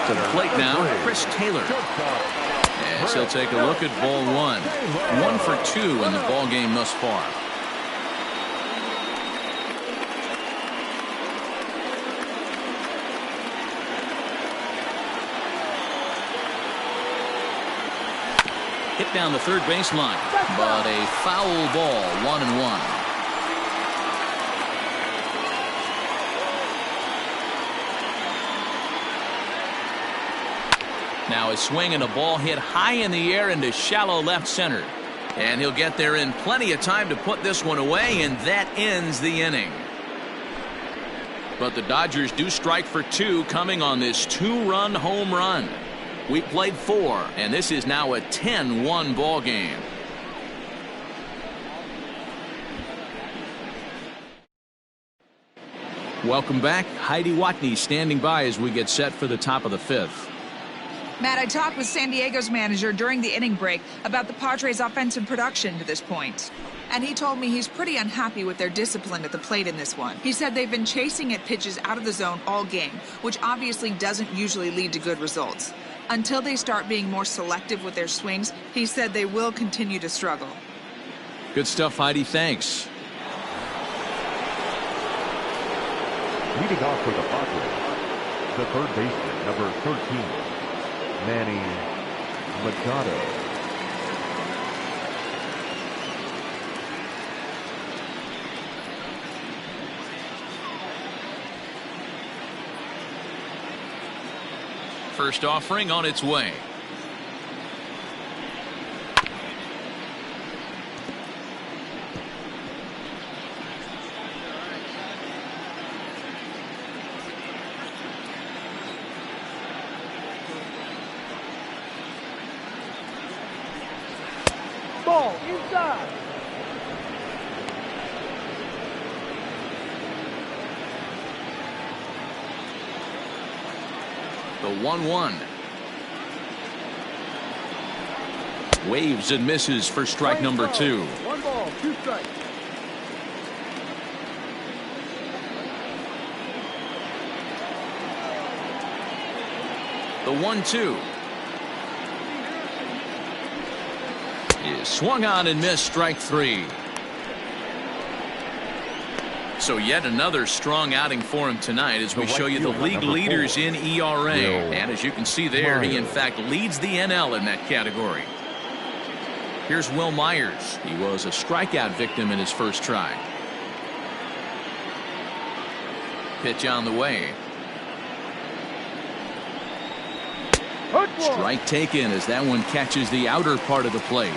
To the plate now, Chris Taylor. As he'll take a look at ball 1. 1 for 2 in the ball game thus far. Hit down the third baseline, but a foul ball, 1-1. Now a swing and a ball hit high in the air into shallow left center. And he'll get there in plenty of time to put this one away, and that ends the inning. But the Dodgers do strike for 2 coming on this 2-run home run. We played 4, and this is now a 10-1 ball game. Welcome back. Heidi Watney standing by as we get set for the top of the 5th. Matt, I talked with San Diego's manager during the inning break about the Padres' offensive production to this point. And he told me he's pretty unhappy with their discipline at the plate in this one. He said they've been chasing at pitches out of the zone all game, which obviously doesn't usually lead to good results. Until they start being more selective with their swings, he said they will continue to struggle. Good stuff, Heidi. Thanks. Leading off for the Padres, the third baseman, number 13, Manny Machado. First offering on its way. Ball inside. The 1-1. Waves and misses for strike number 2. 1 ball, 2 strikes. The 1-2 is swung on and missed. Strike 3. So yet another strong outing for him tonight as we show you the league leaders in ERA. And as you can see there, he in fact leads the NL in that category. Here's Will Myers. He was a strikeout victim in his first try. Pitch on the way. Strike taken as that one catches the outer part of the plate.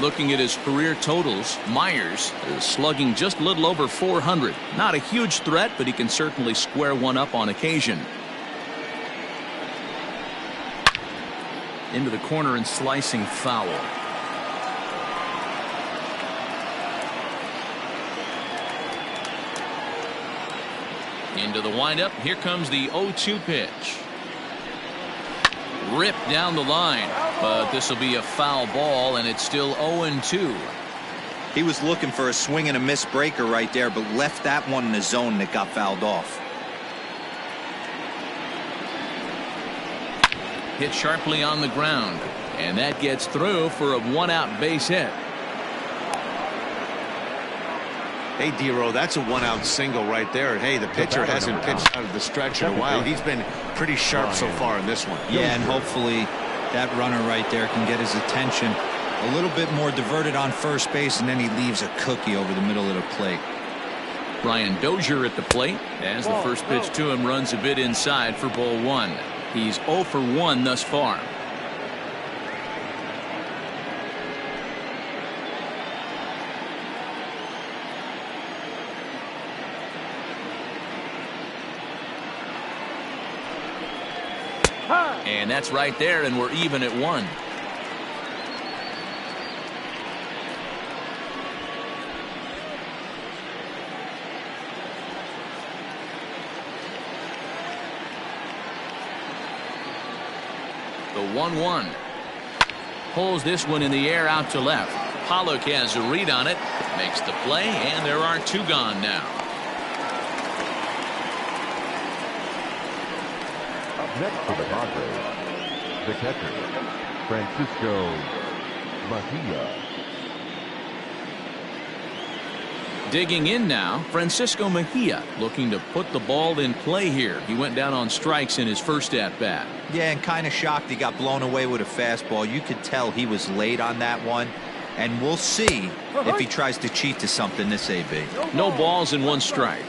Looking at his career totals, Myers is slugging just a little over 400. Not a huge threat, but he can certainly square one up on occasion. Into the corner and slicing foul. Into the windup. Here comes the 0-2 pitch. Ripped down the line, but this will be a foul ball, and it's still 0-2. He was looking for a swing and a miss breaker right there, but left that one in the zone that got fouled off. Hit sharply on the ground, and that gets through for a 1-out base hit. Hey, D-Row, that's a 1-out single right there. Hey, the pitcher hasn't pitched out of the stretch in a while. He's been pretty sharp so far in this one. Yeah, and hopefully that runner right there can get his attention a little bit more diverted on first base, and then he leaves a cookie over the middle of the plate. Brian Dozier at the plate as the first pitch to him runs a bit inside for ball 1. He's 0 for 1 thus far. And that's right there, and we're even at 1. The 1-1 pulls this one in the air out to left. Pollock has a read on it, makes the play, and there are 2 gone now. Next for the Padres, the catcher, Francisco Mejia. Digging in now, Francisco Mejia looking to put the ball in play here. He went down on strikes in his first at-bat. Yeah, and kind of shocked he got blown away with a fastball. You could tell he was late on that one, and we'll see if he tries to cheat to something this AB. No balls and 1 strike.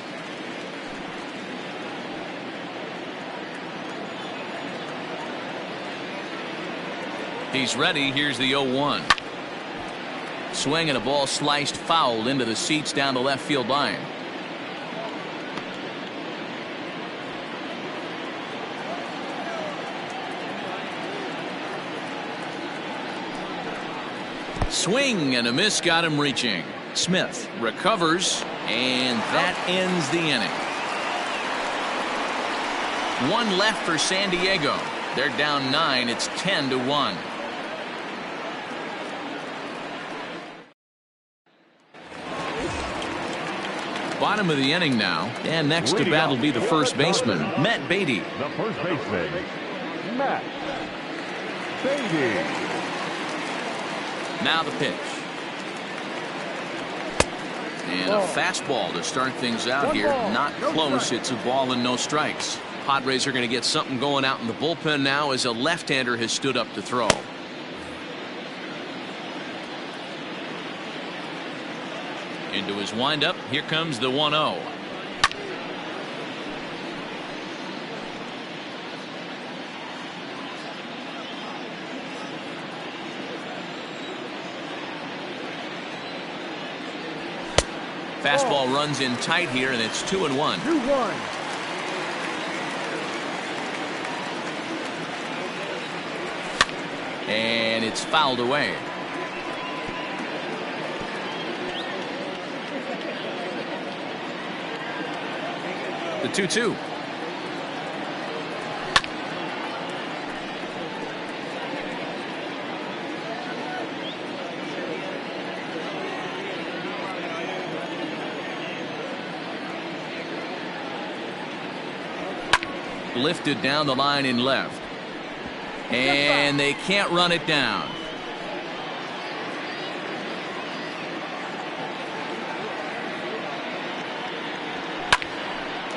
He's ready. Here's the 0-1. Swing and a ball sliced foul into the seats down the left field line. Swing and a miss got him reaching. Smith recovers, and that ends the inning. One left for San Diego. They're down 9. It's 10-1. Bottom of the inning now, and next to bat will be the first baseman, Matt Beatty. The first baseman, Matt Beatty. Now the pitch. And a fastball to start things out here. Not close. It's a ball and no strikes. Padres are going to get something going out in the bullpen now as a left-hander has stood up to throw. Into his windup. Here comes the 1-0. Fastball runs in tight here, and it's 2-1. 2-1. And it's fouled away. The 2-2. Lifted down the line in left. And they can't run it down.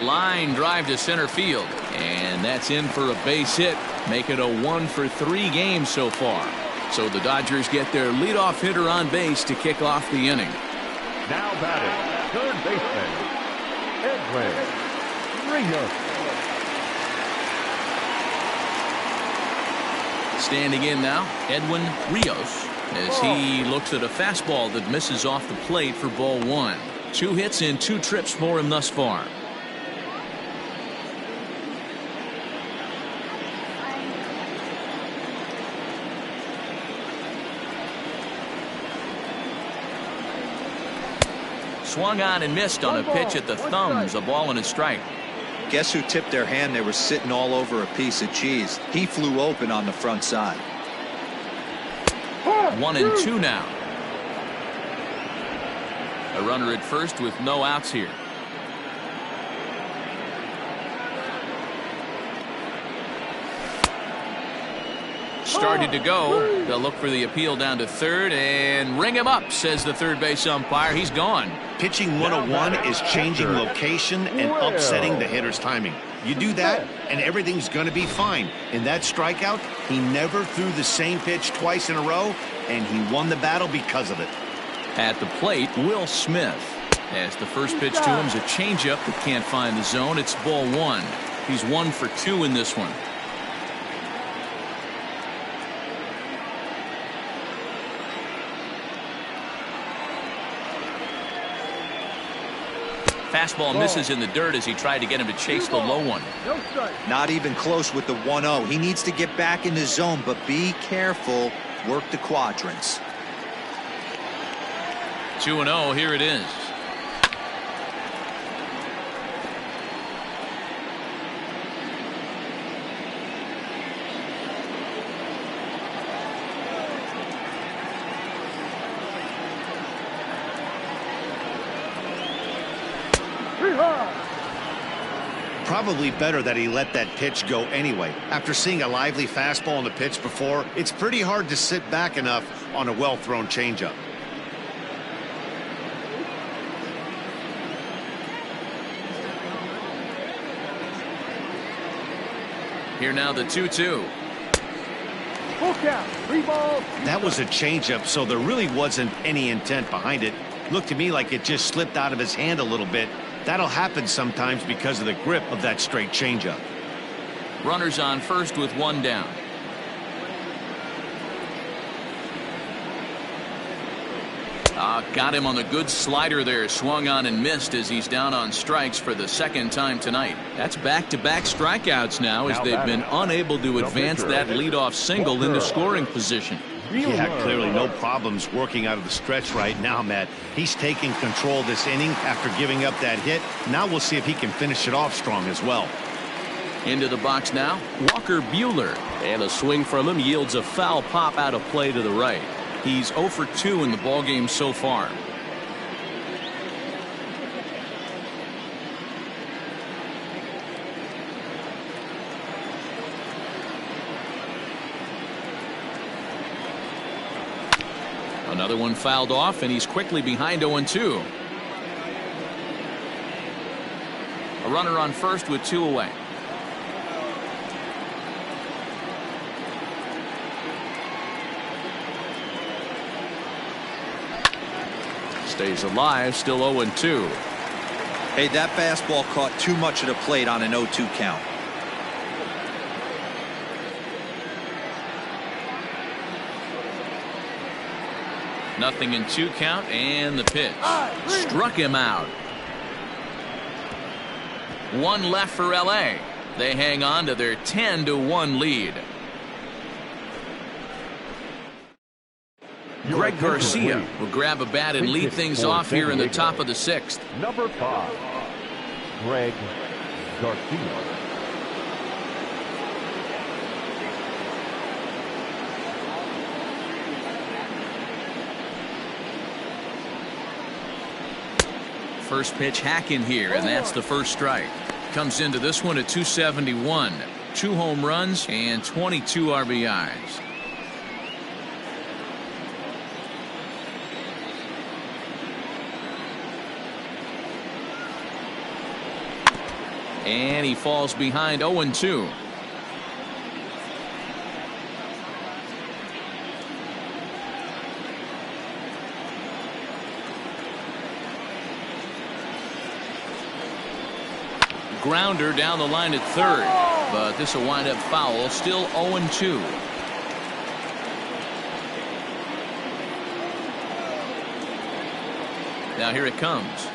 Line drive to center field. And that's in for a base hit. Make it a 1-for-3 game so far. So the Dodgers get their leadoff hitter on base to kick off the inning. Now batting, third baseman, Edwin Rios. Standing in now, Edwin Rios, as he looks at a fastball that misses off the plate for ball 1. 2 hits and 2 trips for him thus far. Swung on and missed on a pitch at the thumbs. A ball and a strike. Guess who tipped their hand? They were sitting all over a piece of cheese. He flew open on the front side. 1-2 now. A runner at first with no outs here. Started to go. They'll look for the appeal down to third and ring him up, says the third base umpire. He's gone. Pitching 101 is changing location and upsetting the hitter's timing. You do that, and everything's going to be fine. In that strikeout, he never threw the same pitch twice in a row, and he won the battle because of it. At the plate, Will Smith. As the first pitch to him is a changeup that can't find the zone. It's ball 1. He's 1 for 2 in this one. Fastball misses in the dirt as he tried to get him to chase the low one. Not even close with the 1-0. He needs to get back in the zone, but be careful. Work the quadrants. 2-0. Here it is. Probably better that he let that pitch go anyway. After seeing a lively fastball on the pitch before, it's pretty hard to sit back enough on a well-thrown changeup. Here now the 2-2. Full count. 3 balls. That was a changeup, so there really wasn't any intent behind it. Looked to me like it just slipped out of his hand a little bit. That'll happen sometimes because of the grip of that straight changeup. Runners on first with 1 down. Got him on the good slider there. Swung on and missed as he's down on strikes for the 2nd time tonight. That's back-to-back strikeouts now as they've been unable to advance that leadoff single into scoring position. Yeah, clearly no problems working out of the stretch right now, Matt. He's taking control of this inning after giving up that hit. Now we'll see if he can finish it off strong as well. Into the box now, Walker Buehler. And a swing from him yields a foul pop out of play to the right. He's 0 for 2 in the ballgame so far. Another one fouled off, and he's quickly behind 0-2. A runner on first with 2 away. Stays alive, still 0-2. Hey, that fastball caught too much of the plate on an 0-2 count. Nothing in 2 count, and the pitch. Struck him out. 1 left for LA. They hang on to their 10-1 lead. Greg Garcia will grab a bat and lead things off here in the top of the 6th. Number 5, Greg Garcia. First pitch hack in here, and that's the first strike. Comes into this one at 271. 2 home runs and 22 RBIs. And he falls behind 0-2. Grounder down the line at third, but this will wind up foul. Still 0-2. Now here it comes.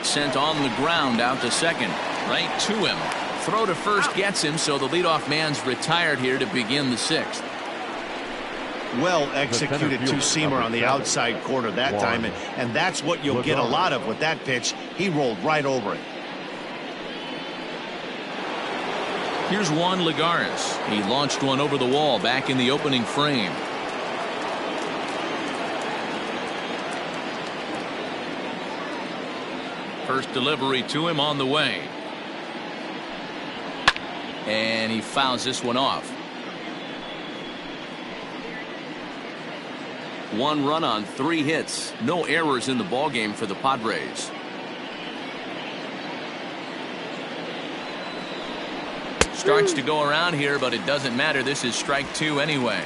Sent on the ground out to second. Right to him. Throw to first gets him, so the leadoff man's retired here to begin the 6th. Well executed two-seamer on the outside corner that time, and that's what you'll get a lot of with that pitch. He rolled right over it. Here's Juan Lagares. He launched one over the wall back in the opening frame. First delivery to him on the way. And he fouls this one off. 1 run on 3 hits. No errors in the ballgame for the Padres. Starts to go around here, but it doesn't matter. This is strike 2 anyway.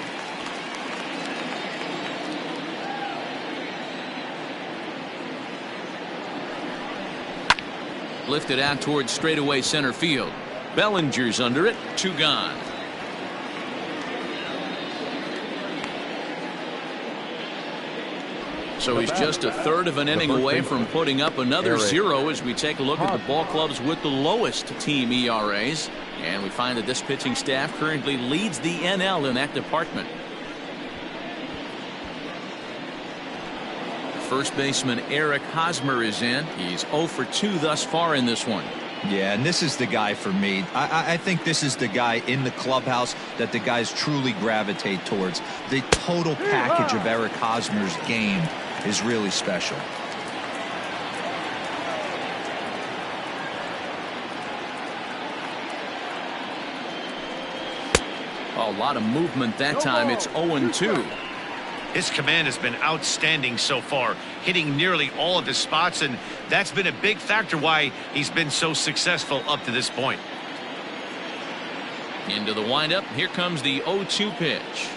Lifted out towards straightaway center field. Bellinger's under it. 2 gone. So he's just a third of an inning away from putting up another 0 as we take a look at the ball clubs with the lowest team ERAs. And we find that this pitching staff currently leads the NL in that department. First baseman Eric Hosmer is in. He's 0 for 2 thus far in this one. Yeah, and this is the guy for me. I think this is the guy in the clubhouse that the guys truly gravitate towards. The total package of Eric Hosmer's game is really special. A lot of movement that time. It's 0-2. His command has been outstanding so far, hitting nearly all of his spots, and that's been a big factor why he's been so successful up to this point. Into the windup. Here comes the 0-2 pitch.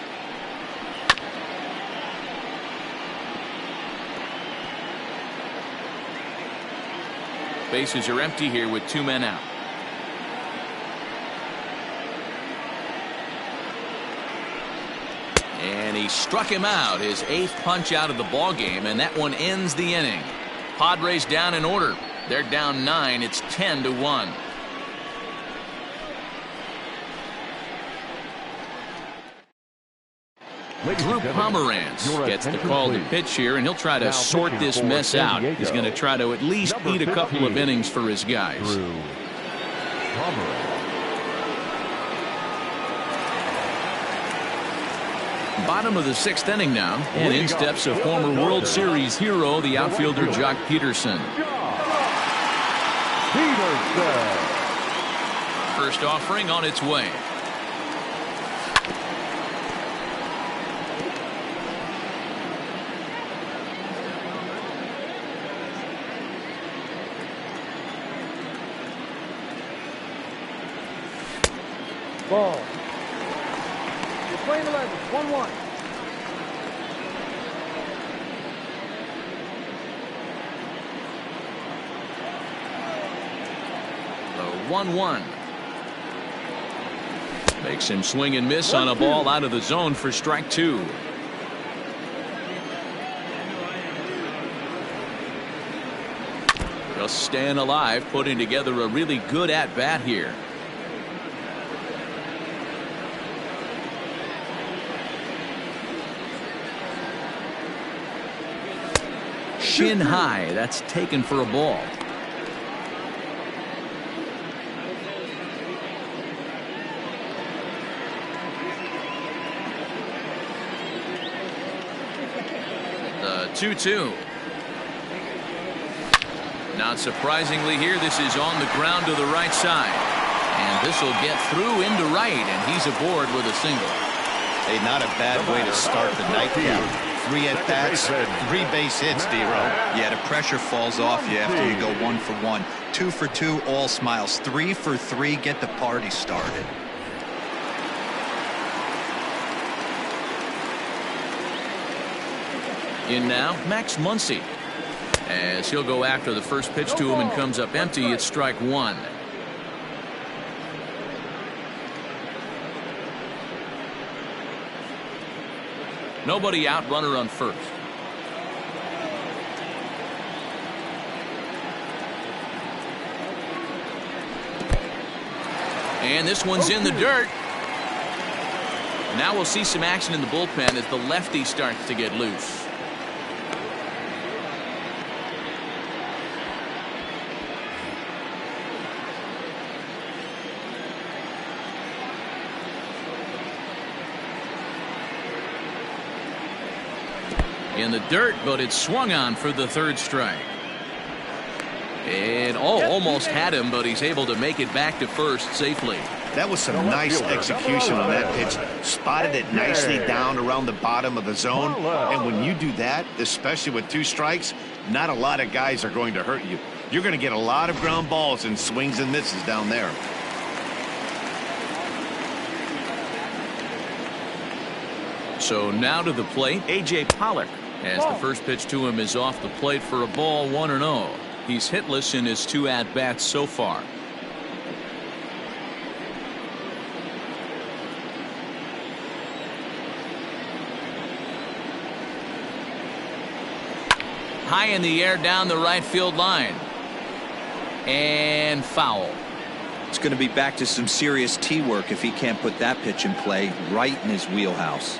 Bases are empty here with 2 men out. And he struck him out, his 8th punch out of the ball game, and that one ends the inning. Padres down in order. They're down 9. It's 10-1. Drew Pomeranz gets the call to pitch here, and he'll try to sort this mess out. He's going to try to at least eat a couple of innings for his guys. Drew Pomeranz. Bottom of the 6th inning now, and in steps a former World Series hero, the outfielder Jock Peterson. First offering on its way. Ball. You're playing 11. 1-1. The 1-1. Makes him swing and miss on a ball out of the zone for strike 2. Just staying alive, putting together a really good at-bat here. Shin high, that's taken for a ball. The 2-2. Not surprisingly here, this is on the ground to the right side. And this will get through into right, and he's aboard with a single. Hey, not a bad way to start the nightcap. 3 at-bats, 3 base hits, D-Row. Yeah, the pressure falls off you after you go 1 for 1. 2 for 2, all smiles. 3 for 3, get the party started. In now, Max Muncy. As he'll go after the first pitch to him and comes up empty, it's strike 1. Nobody out, runner on first. And this one's in the dirt. Now we'll see some action in the bullpen as the lefty starts to get loose. In the dirt, but it's swung on for the 3rd strike. And almost had him, but he's able to make it back to first safely. That was some nice execution on that pitch. Spotted it nicely down around the bottom of the zone. And when you do that, especially with 2 strikes, not a lot of guys are going to hurt you. You're going to get a lot of ground balls and swings and misses down there. So now to the plate, A.J. Pollock, as the first pitch to him is off the plate for a ball, 1-0. He's hitless in his 2 at-bats so far. High in the air down the right field line. And foul. It's going to be back to some serious tee work if he can't put that pitch in play right in his wheelhouse.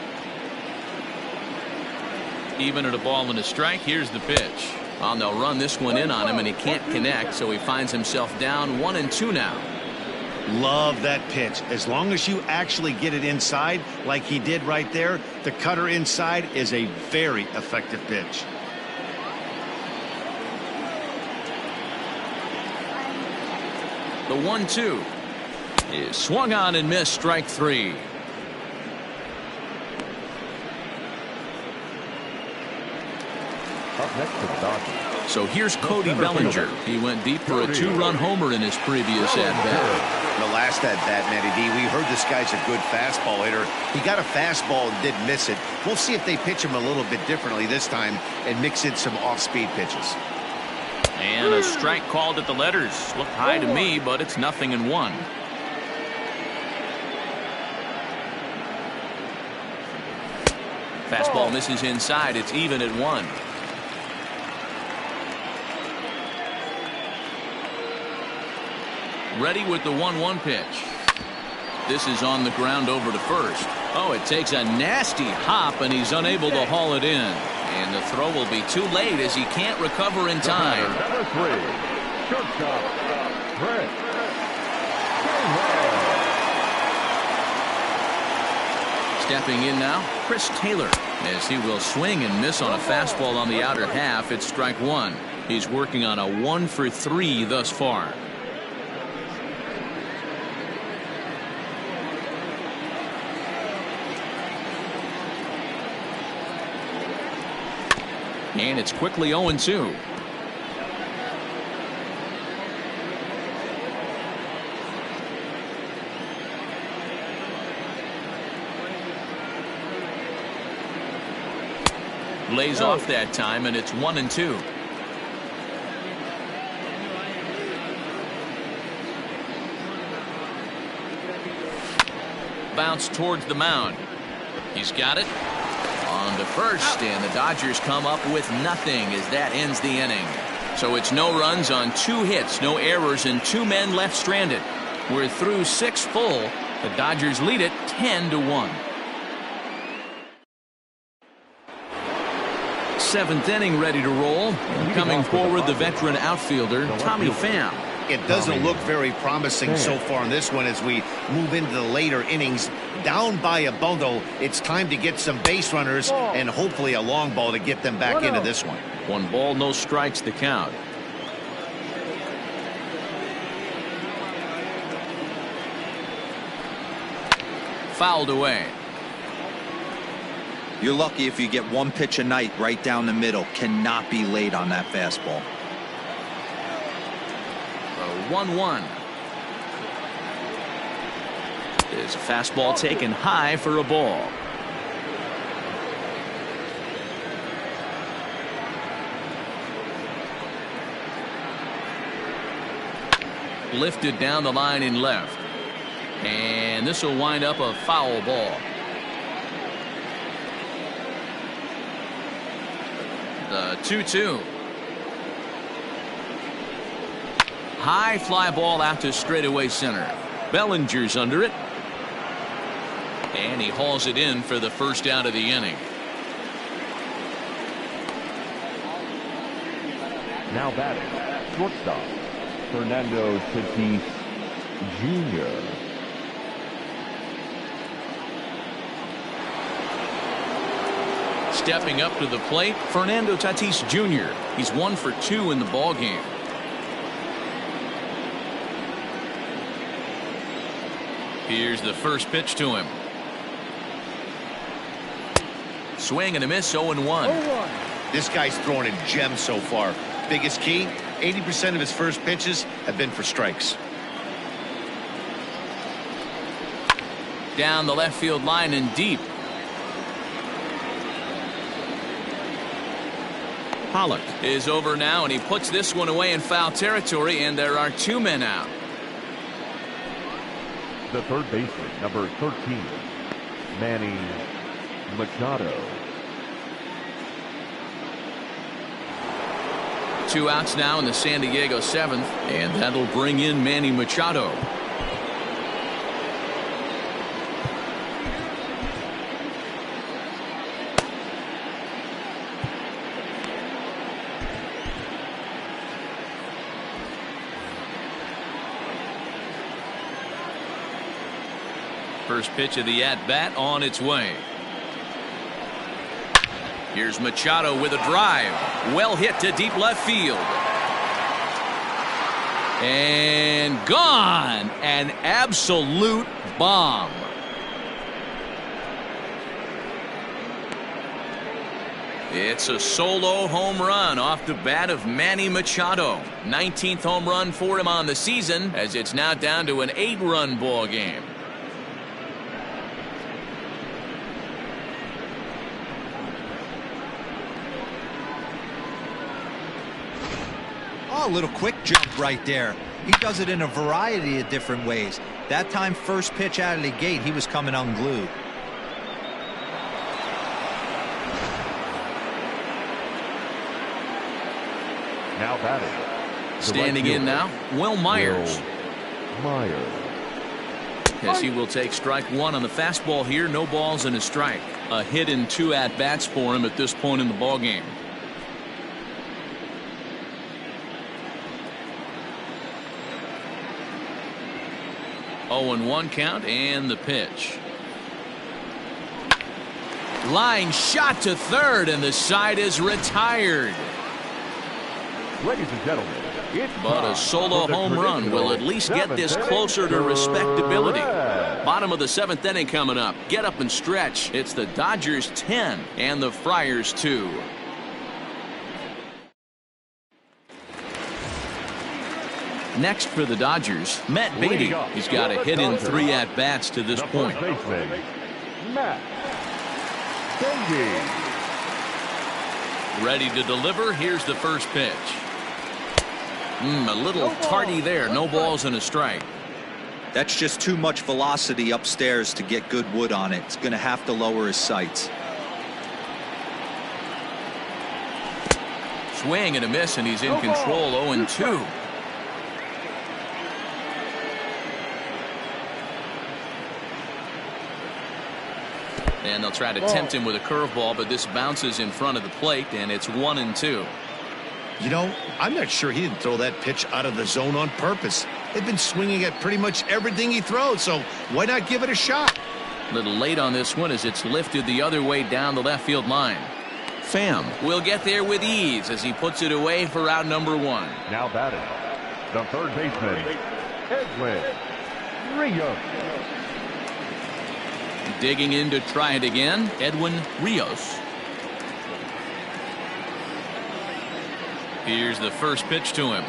Even at a ball and a strike, here's the pitch. They'll run this one in on him, and he can't connect, so he finds himself down 1-2 now. Love that pitch. As long as you actually get it inside like he did right there, the cutter inside is a very effective pitch. The 1-2 is swung on and missed, strike 3. Up next to the Dodgers. So here's Cody Bellinger. He went deep for a 2-run homer in his previous at-bat. The last at-bat, Matty D, we heard this guy's a good fastball hitter. He got a fastball and did miss it. We'll see if they pitch him a little bit differently this time and mix in some off-speed pitches. And a strike called at the letters. Looked high to me, but it's 0-1. Fastball misses inside. It's even at 1. Ready with the 1-1 pitch. This is on the ground over to first. Oh, it takes a nasty hop, and he's unable to haul it in. And the throw will be too late as he can't recover in time. Number 3, shortstop, Brett. Stepping in now, Chris Taylor, as he will swing and miss on a fastball on the outer half. It's strike one. He's working on a 1 for 3 thus far. And it's quickly 0-2. Lays off that time, and it's 1-2. Bounce towards the mound. He's got it. On to first, and the Dodgers come up with nothing as that ends the inning. So it's no runs on 2 hits, no errors, and 2 men left stranded. We're through 6 full. The Dodgers lead it 10-1. 7th inning ready to roll. Coming forward, the veteran outfielder, Tommy Pham. It doesn't look very promising so far in this one as we move into the later innings. Down by a bundle, it's time to get some base runners and hopefully a long ball to get them back into this one. 1 ball, no strikes the count. Fouled away. You're lucky if you get 1 pitch a night right down the middle. Cannot be late on that fastball. 1-1. There's a fastball taken high for a ball. Lifted down the line in left. And this will wind up a foul ball. The 2-2. High fly ball out to straightaway center. Bellinger's under it. And he hauls it in for the first out of the inning. Now batting, shortstop, Fernando Tatis Jr. Stepping up to the plate, Fernando Tatis Jr. He's 1 for 2 in the ball game. Here's the first pitch to him. Swing and a miss, 0-1. This guy's throwing a gem so far. Biggest key, 80% of his first pitches have been for strikes. Down the left field line and deep. Pollock is over now, and he puts this one away in foul territory, and there are 2 men out. The third baseman, number 13, Manny Machado. 2 outs now in the San Diego 7th, and that'll bring in Manny Machado. First pitch of the at-bat on its way. Here's Machado with a drive. Well hit to deep left field. And gone. An absolute bomb. It's a solo home run off the bat of Manny Machado. 19th home run for him on the season, as it's now down to an 8-run ball game. Oh, a little quick jump right there. He does it in a variety of different ways. That time, first pitch out of the gate, he was coming unglued. Now batting. Standing in now, Will Myers. as he will take strike one on the fastball here. No balls and a strike. A hit and 2 at-bats for him at this point in the ballgame. Oh, and 1 count, and the pitch. Line shot to third, and the side is retired. Ladies and gentlemen, but a solo home run will at least get this closer to respectability. Bottom of the 7th inning coming up. Get up and stretch. It's the Dodgers 10 and the Friars 2. Next for the Dodgers, Matt Beatty. He's got a hit in 3 at-bats to this point. Matt Beatty. Ready to deliver. Here's the first pitch. A little tardy there. No balls and a strike. That's just too much velocity upstairs to get good wood on it. It's going to have to lower his sights. Swing and a miss, and he's in control. 0-2. And they'll try to tempt him with a curveball, but this bounces in front of the plate, and it's 1-2. You know, I'm not sure he didn't throw that pitch out of the zone on purpose. They've been swinging at pretty much everything he throws, so why not give it a shot? A little late on this one as it's lifted the other way down the left field line. Pham will get there with ease as he puts it away for out number 1. Now batting, the third baseman, Edwin Rios. Digging in to try it again, Edwin Rios. Here's the first pitch to him.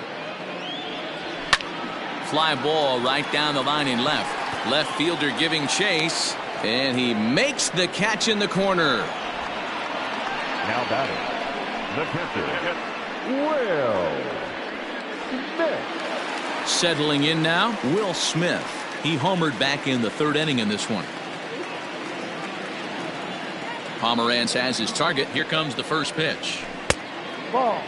Fly ball right down the line in left. Left fielder giving chase, and he makes the catch in the corner. Now batting, the catcher, Will Smith. Settling in now, Will Smith. He homered back in the 3rd inning in this one. Pomeranz has his target. Here comes the first pitch. Ball.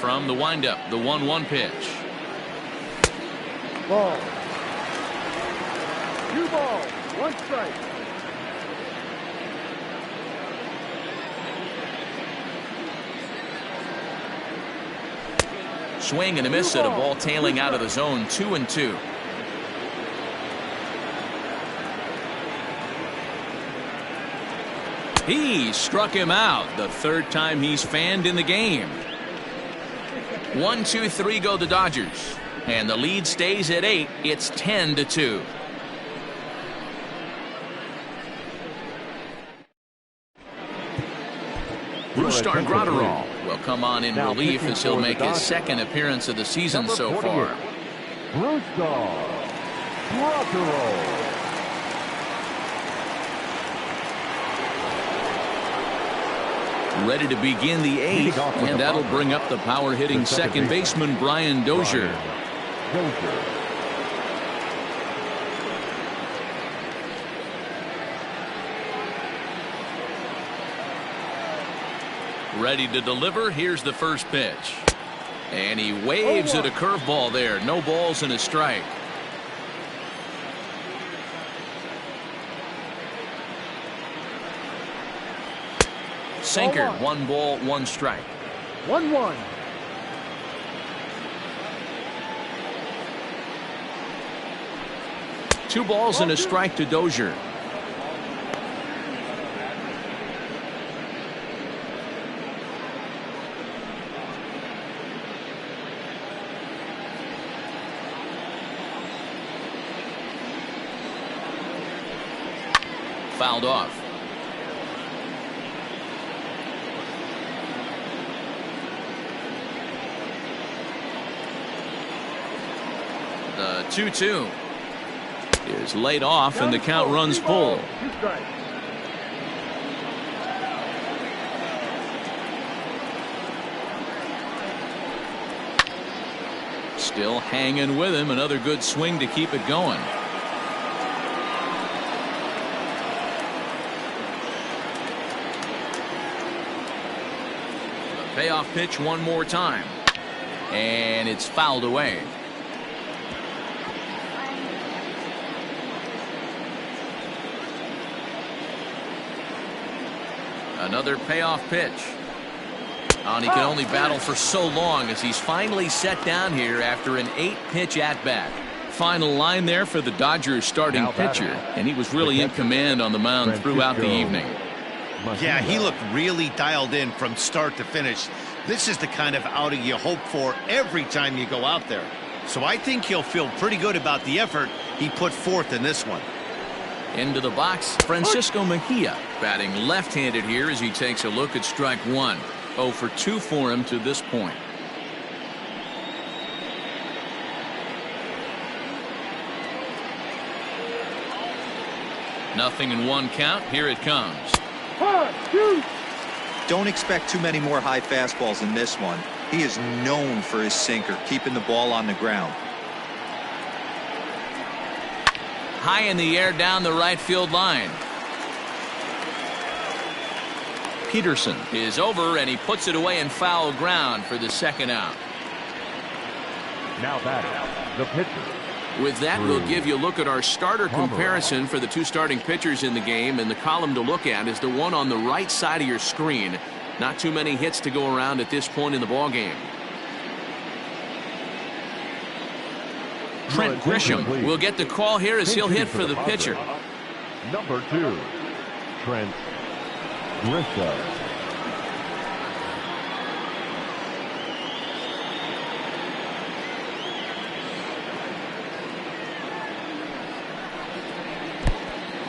From the windup, the 1-1 pitch. Ball. 2 balls, 1 strike. Swing and a miss at a ball tailing out of the zone. 2-2. He struck him out. The 3rd time he's fanned in the game. 1-2-3 go the Dodgers, and the lead stays at 8. It's 10-2. Brusdar Graterol will come on in relief as he'll make his 2nd appearance of the season so far. Brusdar Graterol. Ready to begin the 8th, and that'll bring up the power-hitting second baseman Brian Dozier. Ready to deliver. Here's the first pitch. And he waves at a curveball there. No balls and a strike. Sinker. 1 ball, 1 strike. 1-1. Two balls and a strike to Dozier. Fouled off. The 2-2 is laid off, and the count runs full. Still hanging with him. Another good swing to keep it going. The payoff pitch one more time. And it's fouled away. Another payoff pitch. And he can only battle for so long as he's finally set down here after an 8-pitch at-bat. Final line there for the Dodgers starting pitcher, and he was really in command on the mound throughout the evening. Yeah, he looked really dialed in from start to finish. This is the kind of outing you hope for every time you go out there. So I think he'll feel pretty good about the effort he put forth in this one. Into the box, Francisco Mejia, batting left-handed here as he takes a look at strike one. 0 for 2 for him to this point. Nothing in one count. Here it comes. Don't expect too many more high fastballs in this one. He is known for his sinker, keeping the ball on the ground. High in the air down the right field line. Peterson is over, and he puts it away in foul ground for the second out. Now batting, the pitcher. With that, we'll give you a look at our starter comparison for the two starting pitchers in the game, and the column to look at is the one on the right side of your screen. Not too many hits to go around at this point in the ballgame. Trent Grisham will get the call here as he'll hit for the pitcher. Number 2, Trent Grisham.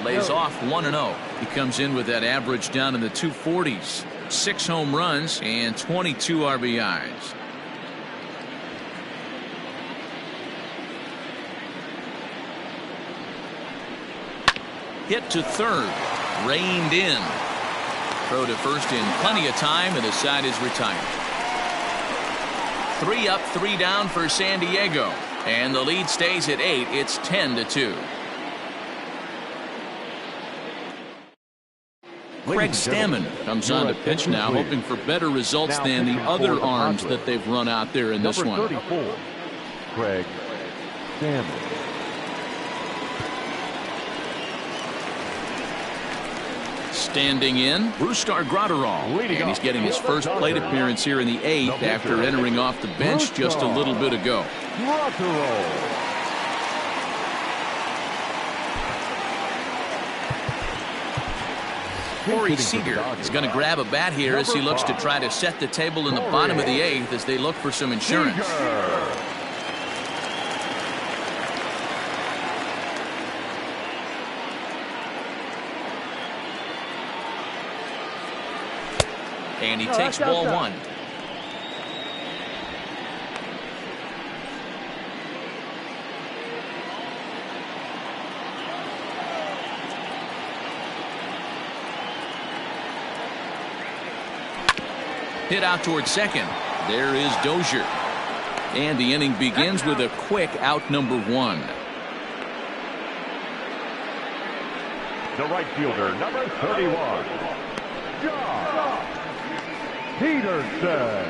Lays off 1-0. He comes in with that average down in the 240s. 6 home runs and 22 RBIs. Hit to third. Reined in. Throw to first in plenty of time, and the side is retired. 3 up, 3 down for San Diego. And the lead stays at 8. It's 10-2. Craig Stammen comes on to pitch now, hoping for better results than the other arms that they've run out there in this one. Number 34, Craig Stammen. Standing in, Brusdar Graterol, and he's getting his first plate appearance here in the 8th after entering off the bench just a little bit ago. Corey Seager is going to grab a bat here as he looks to try to set the table in the bottom of the 8th as they look for some insurance. And he takes ball 1. Hit out towards second. There is Dozier. And the inning begins with a quick out number 1. The right fielder, number 31, John Peterson.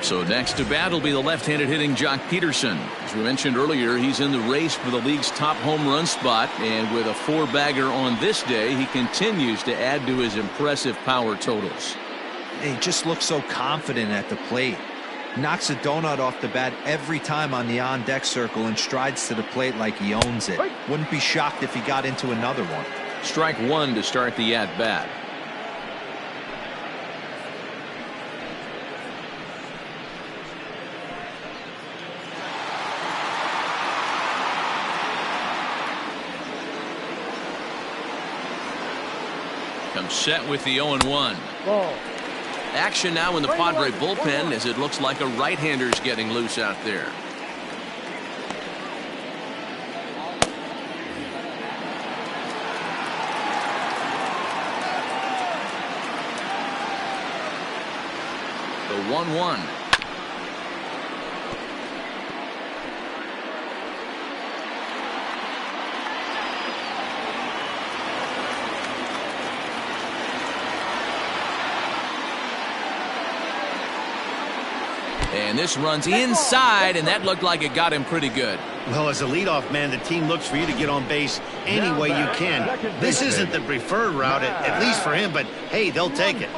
So next to bat will be the left-handed hitting Jock Peterson. As we mentioned earlier, he's in the race for the league's top home run spot, and with a 4-bagger on this day, he continues to add to his impressive power totals. He just looks so confident at the plate. Knocks a donut off the bat every time on the on-deck circle and strides to the plate like he owns it. Wouldn't be shocked if he got into another one. Strike 1 to start the at-bat. Comes set with the 0-1. Action now in the Padre bullpen as it looks like a right-hander's getting loose out there. The 1-1. And this runs inside, and that looked like it got him pretty good. Well, as a leadoff man, the team looks for you to get on base any way you can. This isn't the preferred route, at least for him, but hey, they'll take it.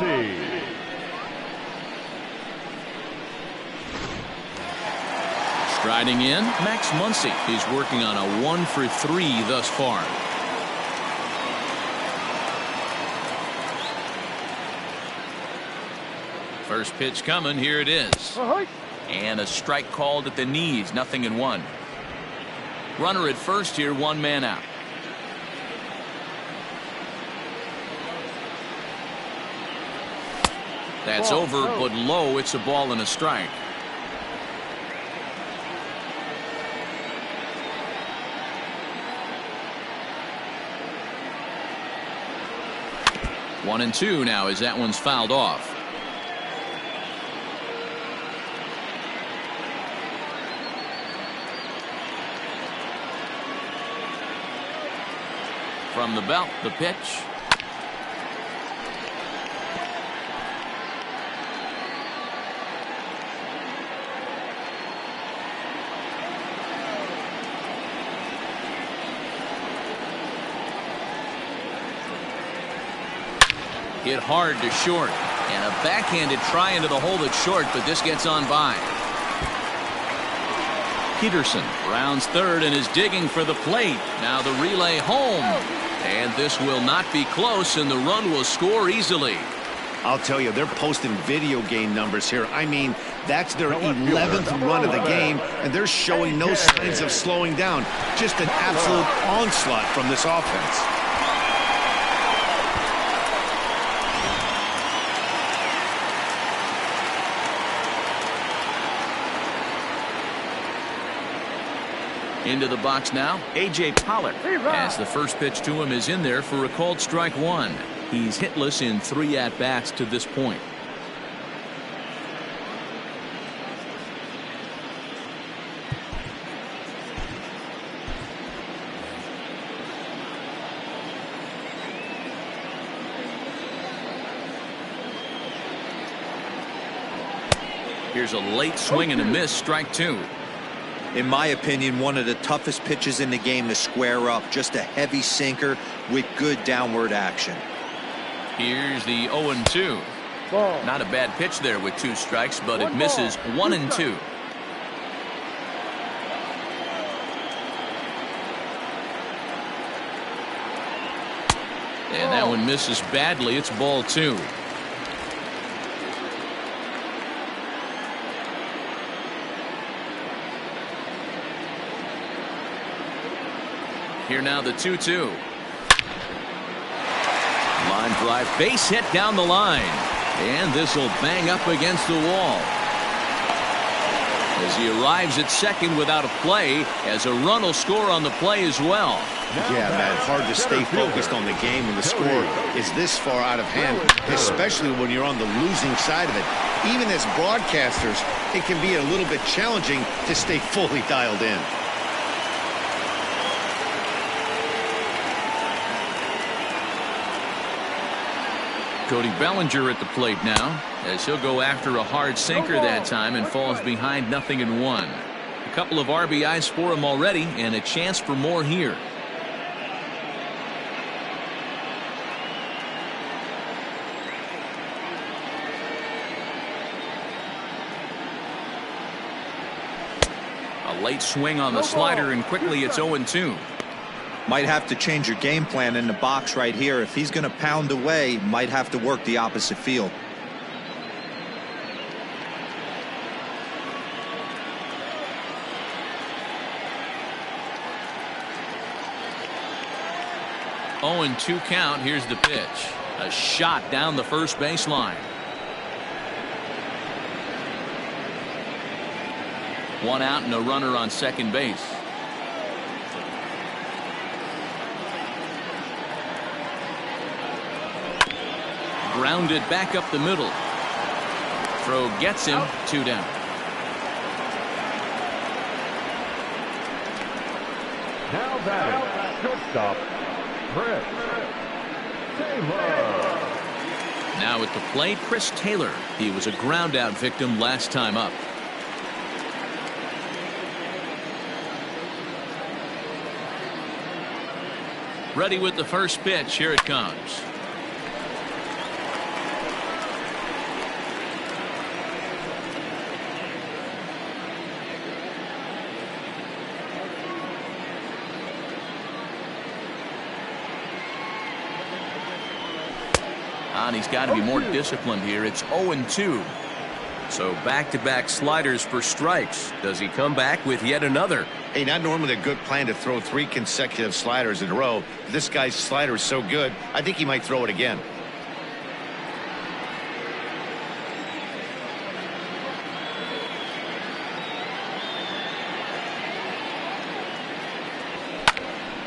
Striding in, Max Muncy. He's working on a 1-for-3 thus far. First pitch coming. Here it is. And a strike called at the knees. 0-1. Runner at first here. One man out. That's over, but low. It's a ball and a strike. One and two now as that one's fouled off. From the belt, the pitch. Hit hard to short. And a backhanded try into the hole that's short, but this gets on by. Peterson rounds third and is digging for the plate. Now the relay home. And this will not be close, and the run will score easily. I'll tell you, they're posting video game numbers here. I mean, that's their 11th run of the game, and they're showing no signs of slowing down. Just an absolute onslaught from this offense. Into the box now, A.J. Pollard, as the first pitch to him is in there for a called strike one. He's hitless in 3 at-bats to this point. Here's a late swing and a miss, strike two. In my opinion, one of the toughest pitches in the game to square up. Just a heavy sinker with good downward action. Here's the 0-2. Not a bad pitch there with 2 strikes, but it misses 1 and 2. And that one misses badly. It's ball 2. Here now the 2-2. Line drive, base hit down the line. And this will bang up against the wall. As he arrives at second without a play, as a run will score on the play as well. Yeah, Matt, hard to stay focused on the game when the score is this far out of hand, especially when you're on the losing side of it. Even as broadcasters, it can be a little bit challenging to stay fully dialed in. Cody Bellinger at the plate now, as he'll go after a hard sinker that time and falls behind 0-1. A couple of RBIs for him already, and a chance for more here. A late swing on the slider, and quickly it's 0-2. Might have to change your game plan in the box right here. If he's going to pound away, might have to work the opposite field. Oh, and 2 count. Here's the pitch. A shot down the first baseline. 1 out and a runner on second base. Grounded back up the middle. Throw gets him. 2 down. Now batting, shortstop, Chris Taylor. Now at the plate, Chris Taylor. He was a ground out victim last time up. Ready with the first pitch. Here it comes. And he's got to be more disciplined here. It's 0-2. So back-to-back sliders for strikes. Does he come back with yet another? Hey, not normally a good plan to throw 3 consecutive sliders in a row. This guy's slider is so good, I think he might throw it again.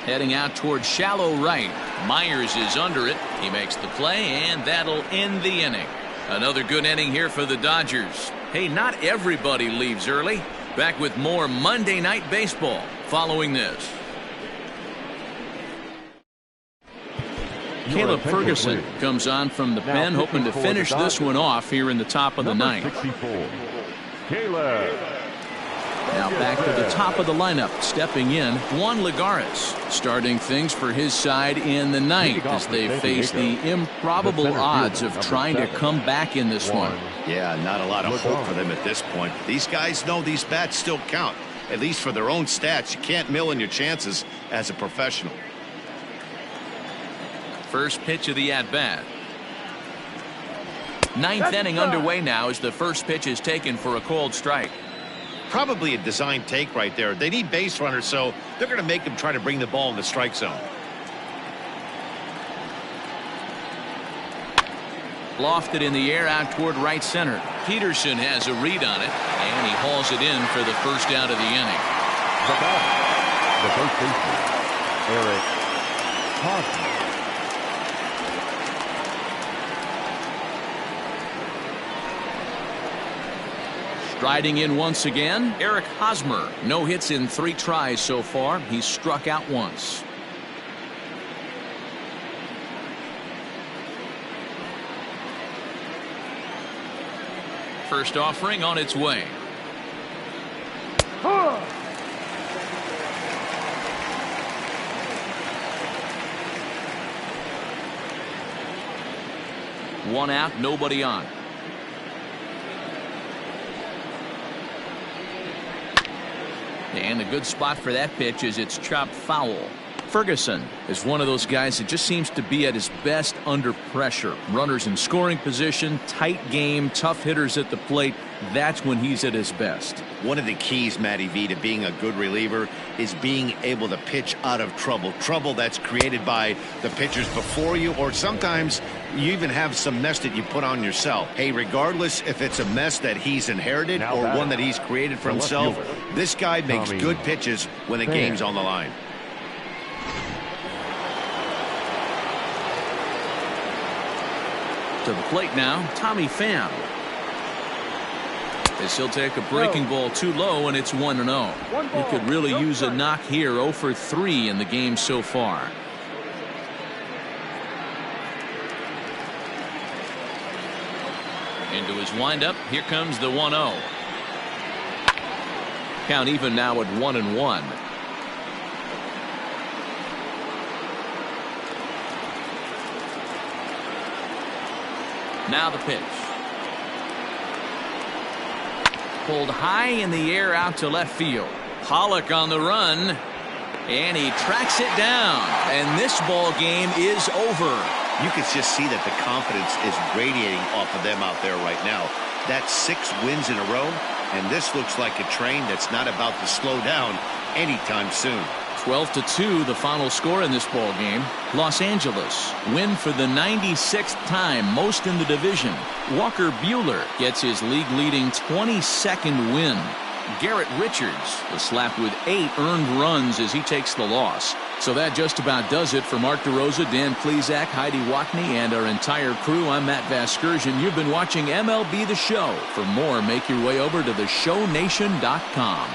Heading out towards shallow right. Myers is under it. He makes the play, and that'll end the inning. Another good inning here for the Dodgers. Hey, not everybody leaves early. Back with more Monday Night Baseball following this. Caleb Ferguson comes on from the pen, hoping to finish this one off here in the top of the ninth. 64, Caleb. Now back to the top of the lineup. Stepping in, Juan Lagares, starting things for his side in the ninth as they face the improbable odds of trying to come back in this one. Yeah, not a lot of hope for them at this point. These guys know these bats still count, at least for their own stats. You can't mill in your chances as a professional. First pitch of the at-bat. Ninth inning underway now as the first pitch is taken for a called strike. Probably a design take right there. They need base runners, so they're going to make them try to bring the ball in the strike zone. Lofted in the air out toward right center. Peterson has a read on it, and he hauls it in for the first out of the inning. The first baseman, Eric Hosmer. Striding in once again, Eric Hosmer. No hits in 3 tries so far. He's struck out once. First offering on its way. One out, nobody on. And a good spot for that pitch is it's chopped foul. Ferguson is one of those guys that just seems to be at his best under pressure. Runners in scoring position, tight game, tough hitters at the plate. That's when he's at his best. One of the keys, Matty V, to being a good reliever is being able to pitch out of trouble. Trouble that's created by the pitchers before you, or sometimes you even have some mess that you put on yourself. Hey, regardless if it's a mess that he's inherited or one that he's created for himself, this guy makes good pitches when the game's on the line. To the plate now, Tommy Pham. As he'll take a breaking ball too low, and it's 1-0. He could really use a knock here. 0 for 3 in the game so far. Into his windup. Here comes the 1-0. Count even now at 1-1. Now the pitch. Pulled high in the air out to left field. Pollock on the run, and he tracks it down, and this ball game is over. You can just see that the confidence is radiating off of them out there right now. That's 6 wins in a row, and this looks like a train that's not about to slow down anytime soon. 12-2 the final score in this ball game. Los Angeles win for the 96th time, most in the division. Walker Buehler gets his league-leading 22nd win. Garrett Richards was slapped with 8 earned runs as he takes the loss. So that just about does it for Mark DeRosa, Dan Plesac, Heidi Watney, and our entire crew. I'm Matt Vasgersian. You've been watching MLB The Show. For more, make your way over to theshownation.com.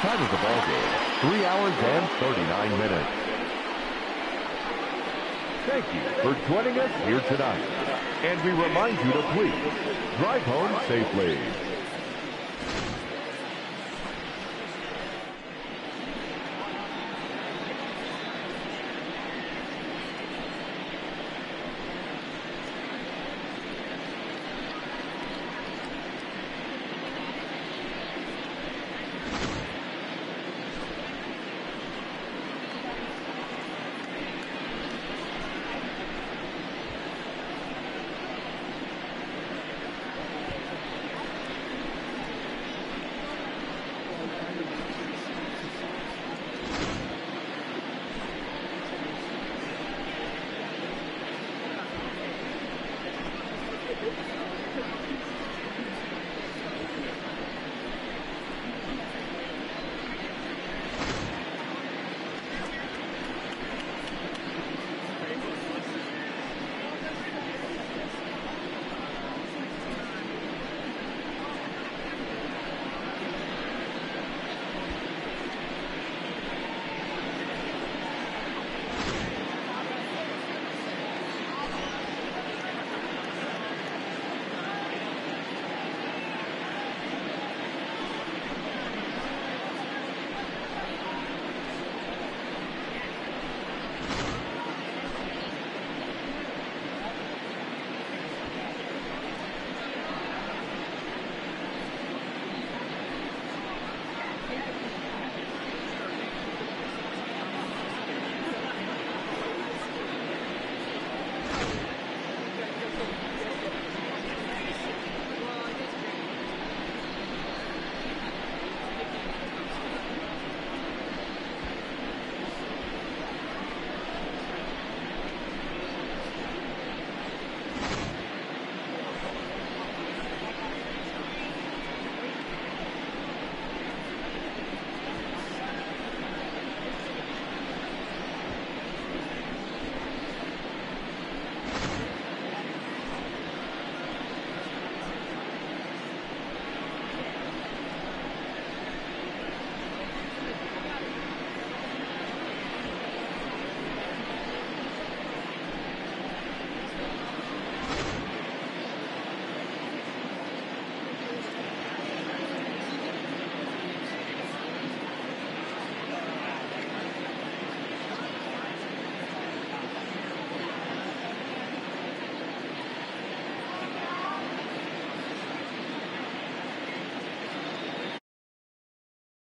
Time of the ball game, 3 hours and 39 minutes. Thank you for joining us here tonight. And we remind you to please drive home safely.